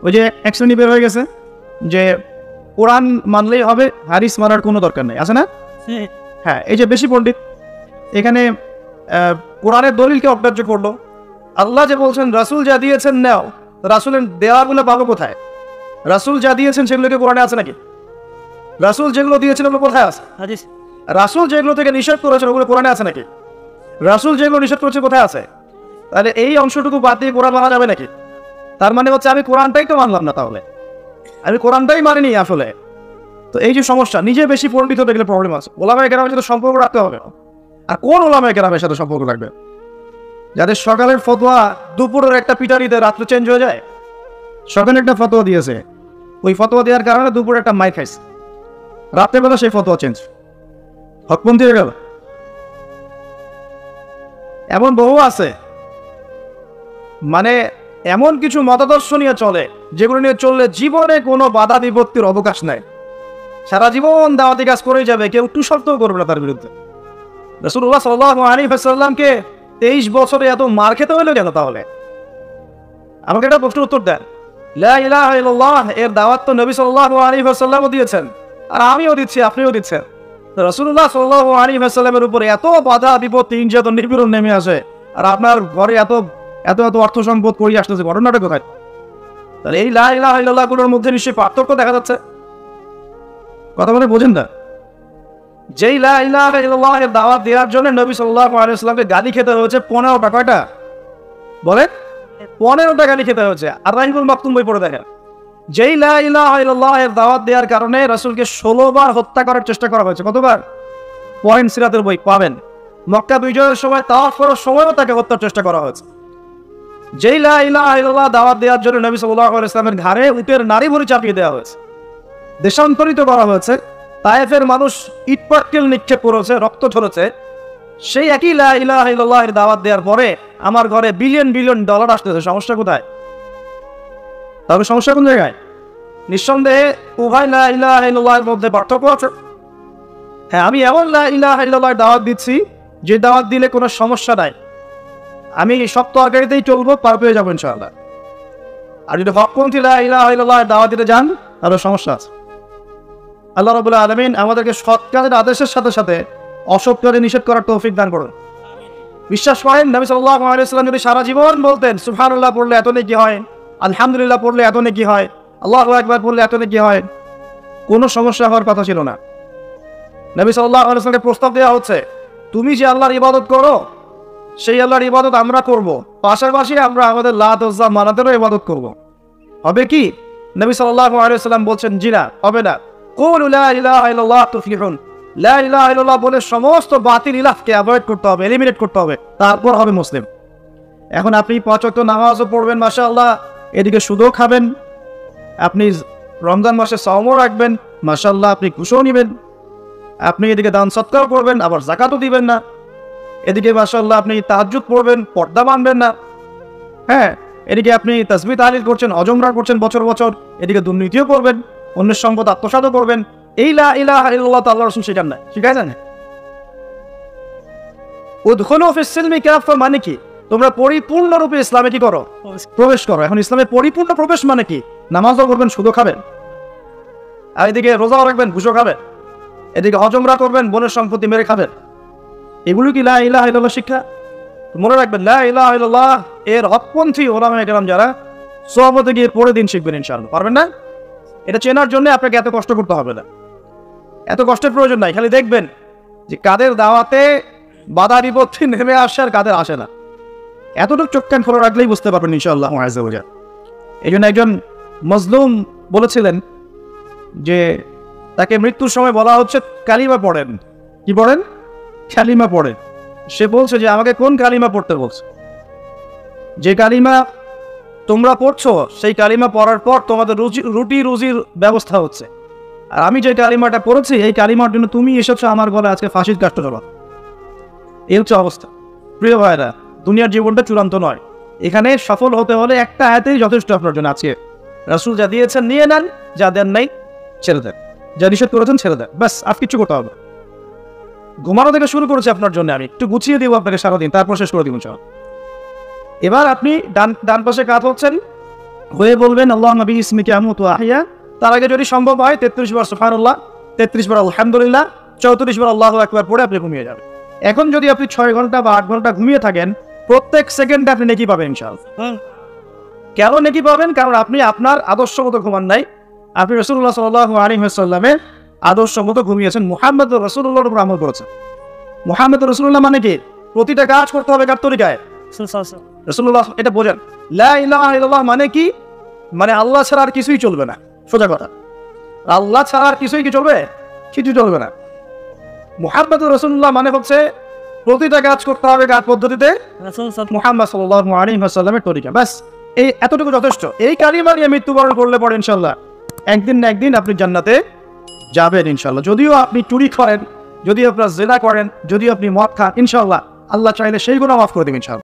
ওই যে এক শ্রেণী বের হয়ে গেছে যে কোরআন মানলেই হবে, হাদিস মানার কোনো দরকার নেই, আছে না? হ্যাঁ, এই যে বেশি পণ্ডিত এখানে কোরআনের দলিলকে অগ্রাহ্য করলো। আল্লাহ যে বলছেন রাসূল যা দিয়েছেন নাও, রাসূলের দেওয়াগুলো পাবো কোথায়? রাসূল যা দিয়েছেন সেগুলোকে কোরআনে আছে নাকি? রাসূল যেগুলো দিয়েছেন ওগুলো কোথায় আছে? হাদিস। রাসূল যেগুলো থেকে নিষেধ করেছেন ওগুলো কোরআনে আছে নাকি? রাসূল যেগুলো নিষেধ করেছে কোথায় আছে? তাহলে এই অংশটুকু বাদ দিয়ে কোরআন মানা যাবে নাকি? তার মানে হচ্ছে আমি কোরআনটাই তো মানলাম না, তাহলে আমি কোরআনটাই মানিনি আসলে। তো এই যে সমস্যা, নিজে বেশি পণ্ডিত হতে গেলে প্রবলেম আছে। ওলামায়ে কেরামের সাথে সম্পর্ক রাখতে হবে। আর কোন ওলামায়ে কেরামের সাথে সম্পর্ক রাখবে? যাদের সকালের ফতোয়া দুপুরের একটা পিটারিতে রাত্রে চেঞ্জ হয়ে যায়। সকালে একটা ফতোয়া দিয়েছে, ওই ফতোয়া দেওয়ার কারণে দুপুরে একটা মাইর খাইছে, রাত্রেবেলা সেই ফতোয়া চেঞ্জ, হকপন্থী হয়ে গেল। এমন বহু আছে, মানে এমন কিছু মতাদর্শ নিয়ে চলে যেগুলো নিয়ে চললে জীবনে কোনো বাধা বিপত্তির অবকাশ নাই, সারা জীবন দাওয়াতি কাজ করেই যাবে, কেউ একটু শর্তও করবে না তার বিরুদ্ধে। রাসূলুল্লাহ সাল্লাল্লাহু আলাইহি ওয়াসাল্লামকে 23 বছরে এত মার খেতে হলো কেন? তাহলে আমাকে একটা প্রশ্নের উত্তর দেন। লা ইলাহা ইল্লাল্লাহ এর দাওয়াত তো নবী সাল্লাল্লাহু আলাইহি ওয়াসাল্লামও দিয়েছেন, আর আমিও দিচ্ছি, আপনিও দিচ্ছেন। রাসূলুল্লাহ সাল্লাল্লাহু আলাইহি ওয়াসাল্লামের উপরে এত বাধা বিপত্তি, নির্যাতন, নিপীড়ন নেমে আসে, আর আপনার ঘরে এত এত এত অর্থ সম্পদ করিয়ে আসতেছে, ঘটনাটা কোথায়? তাহলে এই লা ইলাহা ইল্লাল্লাহ গুলোর মধ্যে নিশ্চয়ই পার্থক্য দেখা যাচ্ছে। কথা বলে বোঝেন না? যেই লা ইলাহা ইল্লাল্লাহ এর দাওয়াত দেওয়ার জন্য নবী সাল্লাল্লাহু আলাইহি ওয়াসাল্লামকে গালি খেতে হয়েছে 15টা। কয়টা বলেন? 15টা গালি খেতে হয়েছে। আর রাহিবুল মাকতুম বই পড়ে দেখেন, যেই লা ইলাহা ইল্লাল্লাহ এর দাওয়াত দেওয়ার কারণে রাসূলকে 16 বার হত্যা করার চেষ্টা করা হয়েছে। কতবার? পয়েন্ট সিরাতের বই পাবেন। মক্কা বিজয়ের সময় তাওয়াফ করার সময়ও তাকে হত্যার চেষ্টা করা হয়েছে। যেই লা ইলাহা ইল্লাল্লাহ দাওয়াত দেওয়ার জন্য নবী সাল্লাল্লাহু আলাইহি ওয়াসাল্লামের ঘাড়ে উটের নাড়ি ভুঁড়ি চাপিয়ে দেওয়া হয়েছে, দেশান্তরিত করা হয়েছে, তায়েফের মানুষ ইটপাটকেল নিক্ষেপ করেছে, রক্ত ঝরেছে। সেই একই লা ইলাহা ইল্লাল্লাহ এর দাওয়াত দেওয়ার পরে আমার ঘরে বিলিয়ন বিলিয়ন ডলার আসতেছে, সমস্যা কোথায়? তাহলে সমস্যা কোন জায়গায়? নিঃসন্দেহে উভয় লা ইলাহা ইল্লাল্লাহ এর মধ্যে পার্থক্য আছে। হ্যাঁ, আমি এমন লা ইলাহা ইল্লাল্লাহ দাওয়াত দিচ্ছি যে দাওয়াত দিলে কোনো সমস্যা নাই, আমি সব তরকারিতেই চলবো, পার পেয়ে যাবো ইনশাআল্লাহ। আর যদি হকপন্থী লা ইলাহা ইল্লাল্লাহ দাওয়াত দিতে যান তাহলে সমস্যা আছে। আল্লাহ রাব্বুল আলামিন আমাদেরকে সৎ কাজের আদেশের সাথে সাথে অসৎ কাজে নিষেধ করার তৌফিক দান করুন। বিশ্বাস করেন, নবী সাল্লাল্লাহু আলাইহি ওয়াসাল্লাম যদি সারা জীবন বলতেন সুবহানাল্লাহ পড়লে এত নেকি হয়, আলহামদুলিল্লাহ পড়লে এত নেকি হয়, আল্লাহু আকবার পড়লে এত নেকি হয়, কোনো সমস্যা হওয়ার কথা ছিল না। নবী সাল্লাল্লাহু আলাইহি ওয়াসাল্লামকে প্রস্তাব দেওয়া হচ্ছে তুমি যে আল্লাহর ইবাদত করো সেই আল্লাহর ইবাদত আমরা করব, পাশাপাশি আমরা আমাদের লাত ওজ্জা মানাতেরও ইবাদত করব। হবে কি? নবী সাল্লাল্লাহু আলাইহি ওয়াসাল্লাম বলছেন, জি না, হবে না। কুলু লা ইলাহা ইল্লাল্লাহ তুফলিহুন। লা ইলাহা ইল্লাল্লাহ বলে সমস্ত বাতিল ইলাহকে অ্যাভয়েড করতে হবে, এলিমিনেট করতে হবে, তারপর হবে মুসলিম। এখন আপনি 5 ওয়াক্ত নামাজও পড়বেন মাশাআল্লাহ, এদিকে সুদও খাবেন, আপনি রমজান মাসে সাওমও রাখবেন মাশাআল্লাহ, আপনি ঘুষও নেবেন, আপনি এদিকে দান সৎকার করবেন, আবার যাকাতও দিবেন না, এদিকে মাশাআল্লাহ আপনি তাহাজ্জুদ পড়বেন, পর্দা মানবেন না, হ্যাঁ, এদিকে আপনি তাসবিহ তাহলিল করছেন, অজমরা করছেন বছর বছর, এদিকে দুর্নীতিও করবেন, অন্যের সম্পদ আত্মসাৎও করবেন। এই লা ইলাহা ইল্লাল্লাহ তো আল্লাহর রাসূল শেখান না, শিখায় না। উদখুলু ফিস সিলমি কাফা মানে কি? তোমরা পরিপূর্ণরূপে ইসলামে কি করো? প্রবেশ করো। এখন ইসলামে পরিপূর্ণ প্রবেশ মানে কি? নামাজও করবেন, সুদও খাবেন, আর এদিকে রোজাও রাখবেন, ঘুষও খাবেন, এদিকে হজমরা করবেন, বোনের সম্পত্তি মেরে খাবেন। এগুলো কি লা ইলাহা ইল্লাল্লাহ শিক্ষা? মনে রাখবেন, লা ইলাহা ইল্লাল্লাহ এর হকপন্থী ওলামায়ে কেরাম যারা, সোহবতে গিয়ে পড়ে দিন শিখবেন ইনশাআল্লাহ। পারবেন না? এটা চেনার জন্য আপনাকে এত কষ্ট করতে হবে না, এত কষ্টের প্রয়োজন নাই। খালি দেখবেন যে কাদের দাওয়াতে বাধা বিপত্তি নেমে আসে আর কাদের আসে না, এতটুকু চোখ কান খোলা রাখলেই বুঝতে পারবেন ইনশাআল্লাহ আযজা ওয়া জাল। এই জন্য একজন মজলুম বলেছিলেন যে তাকে মৃত্যুর সময় বলা হচ্ছে কালিমা পড়েন। কি পড়েন? কালিমা পড়েন। সে বলছে যে আমাকে কোন কালিমা পড়তে বলছে? যে কালিমা তোমরা পড়ছো সেই কালিমা পড়ার পর তোমাদের রুটি রুজির ব্যবস্থা হচ্ছে, আর আমি যে কালিমাটা পড়েছি এই কালিমার জন্য তুমি এসেছো আমার গলায় আজকে ফাঁসির কাষ্ট চলা। এই হচ্ছে অবস্থা। প্রিয় ভাইরা, দুনিয়ার জীবনটা চূড়ান্ত নয়, এখানে সফল হতে হলে একটা আয়াতেই যথেষ্ট আপনার জন্য। আজকে রাসূল যা দিয়েছেন নিয়ে নেন, যা দেন নাই ছেড়ে দেন, যা নিষেধ করেছেন ছেড়ে দেন, ব্যাস, আর কিছু করতে হবে। ঘুমানো থেকে শুরু করেছি আপনার জন্য, আমি একটু গুছিয়ে দিব আপনাকে সারাদিন, তারপর শেষ করে দিব ইনশাআল্লাহ। এবার আপনি ডান পাশে কাত হচ্ছেন, হয়ে বলবেন আল্লাহুম্মা বিইসমিকা আমুতু ওয়া আহইয়া। তার আগে যদি সম্ভব হয় 33 বার সুবহানাল্লাহ, 33 বার আলহামদুলিল্লাহ, 34 বার আল্লাহু আকবার পড়ে আপনি ঘুমিয়ে যাবেন। এখন যদি আপনি 6 ঘন্টা বা 8 ঘন্টা ঘুমিয়ে থাকেন, প্রত্যেক সেকেন্ডে আপনি নেকি পাবেন ইনশাআল্লাহ। কেন নেকি পাবেন? কারণ আপনি আপনার আদর্শ মতো ঘুমান নাই, আপনি রাসূলুল্লাহ সাল্লাল্লাহু আলাইহি ওয়াসাল্লামের আদর্শ মতো ঘুমিয়েছেন, মুহাম্মদুর রাসূলুল্লাহর উপর আমল করেছেন। মুহাম্মদুর রাসূলুল্লাহ মানে কি? প্রতিটা কাজ করতে হবে কার তরিকায়? রাসূলুল্লাহ। এটা বোঝেন, লা ইলাহা ইল্লাল্লাহ মানে কি? মানে আল্লাহ ছাড়া আর কিছুই চলবে না, সোজা কথা। আল্লাহ ছাড়া আর কিছুই কি চলবে? কিছু চলবে না। মুহাম্মদুর রাসূলুল্লাহ মানে হচ্ছে প্রতিটা কাজ করতে হবে কার পদ্ধতিতে? মুহাম্মদ সাল্লাল্লাহু আলাইহি ওয়াসাল্লামের তরিকা। ব্যাস, এই এতটুকু যথেষ্ট। এই কালিমা নিয়ে মৃত্যুবরণ করলে পরে ইনশাআল্লাহ একদিন না একদিন আপনি জান্নাতে যাবেন ইনশাআল্লাহ। যদিও আপনি চুরি করেন, যদি আপনার জিনা করেন, যদি আপনি মদ খান, ইনশাআল্লাহ আল্লাহ চাইলে সেই গুনাহ মাফ করে দেবেন ইনশাআল্লাহ।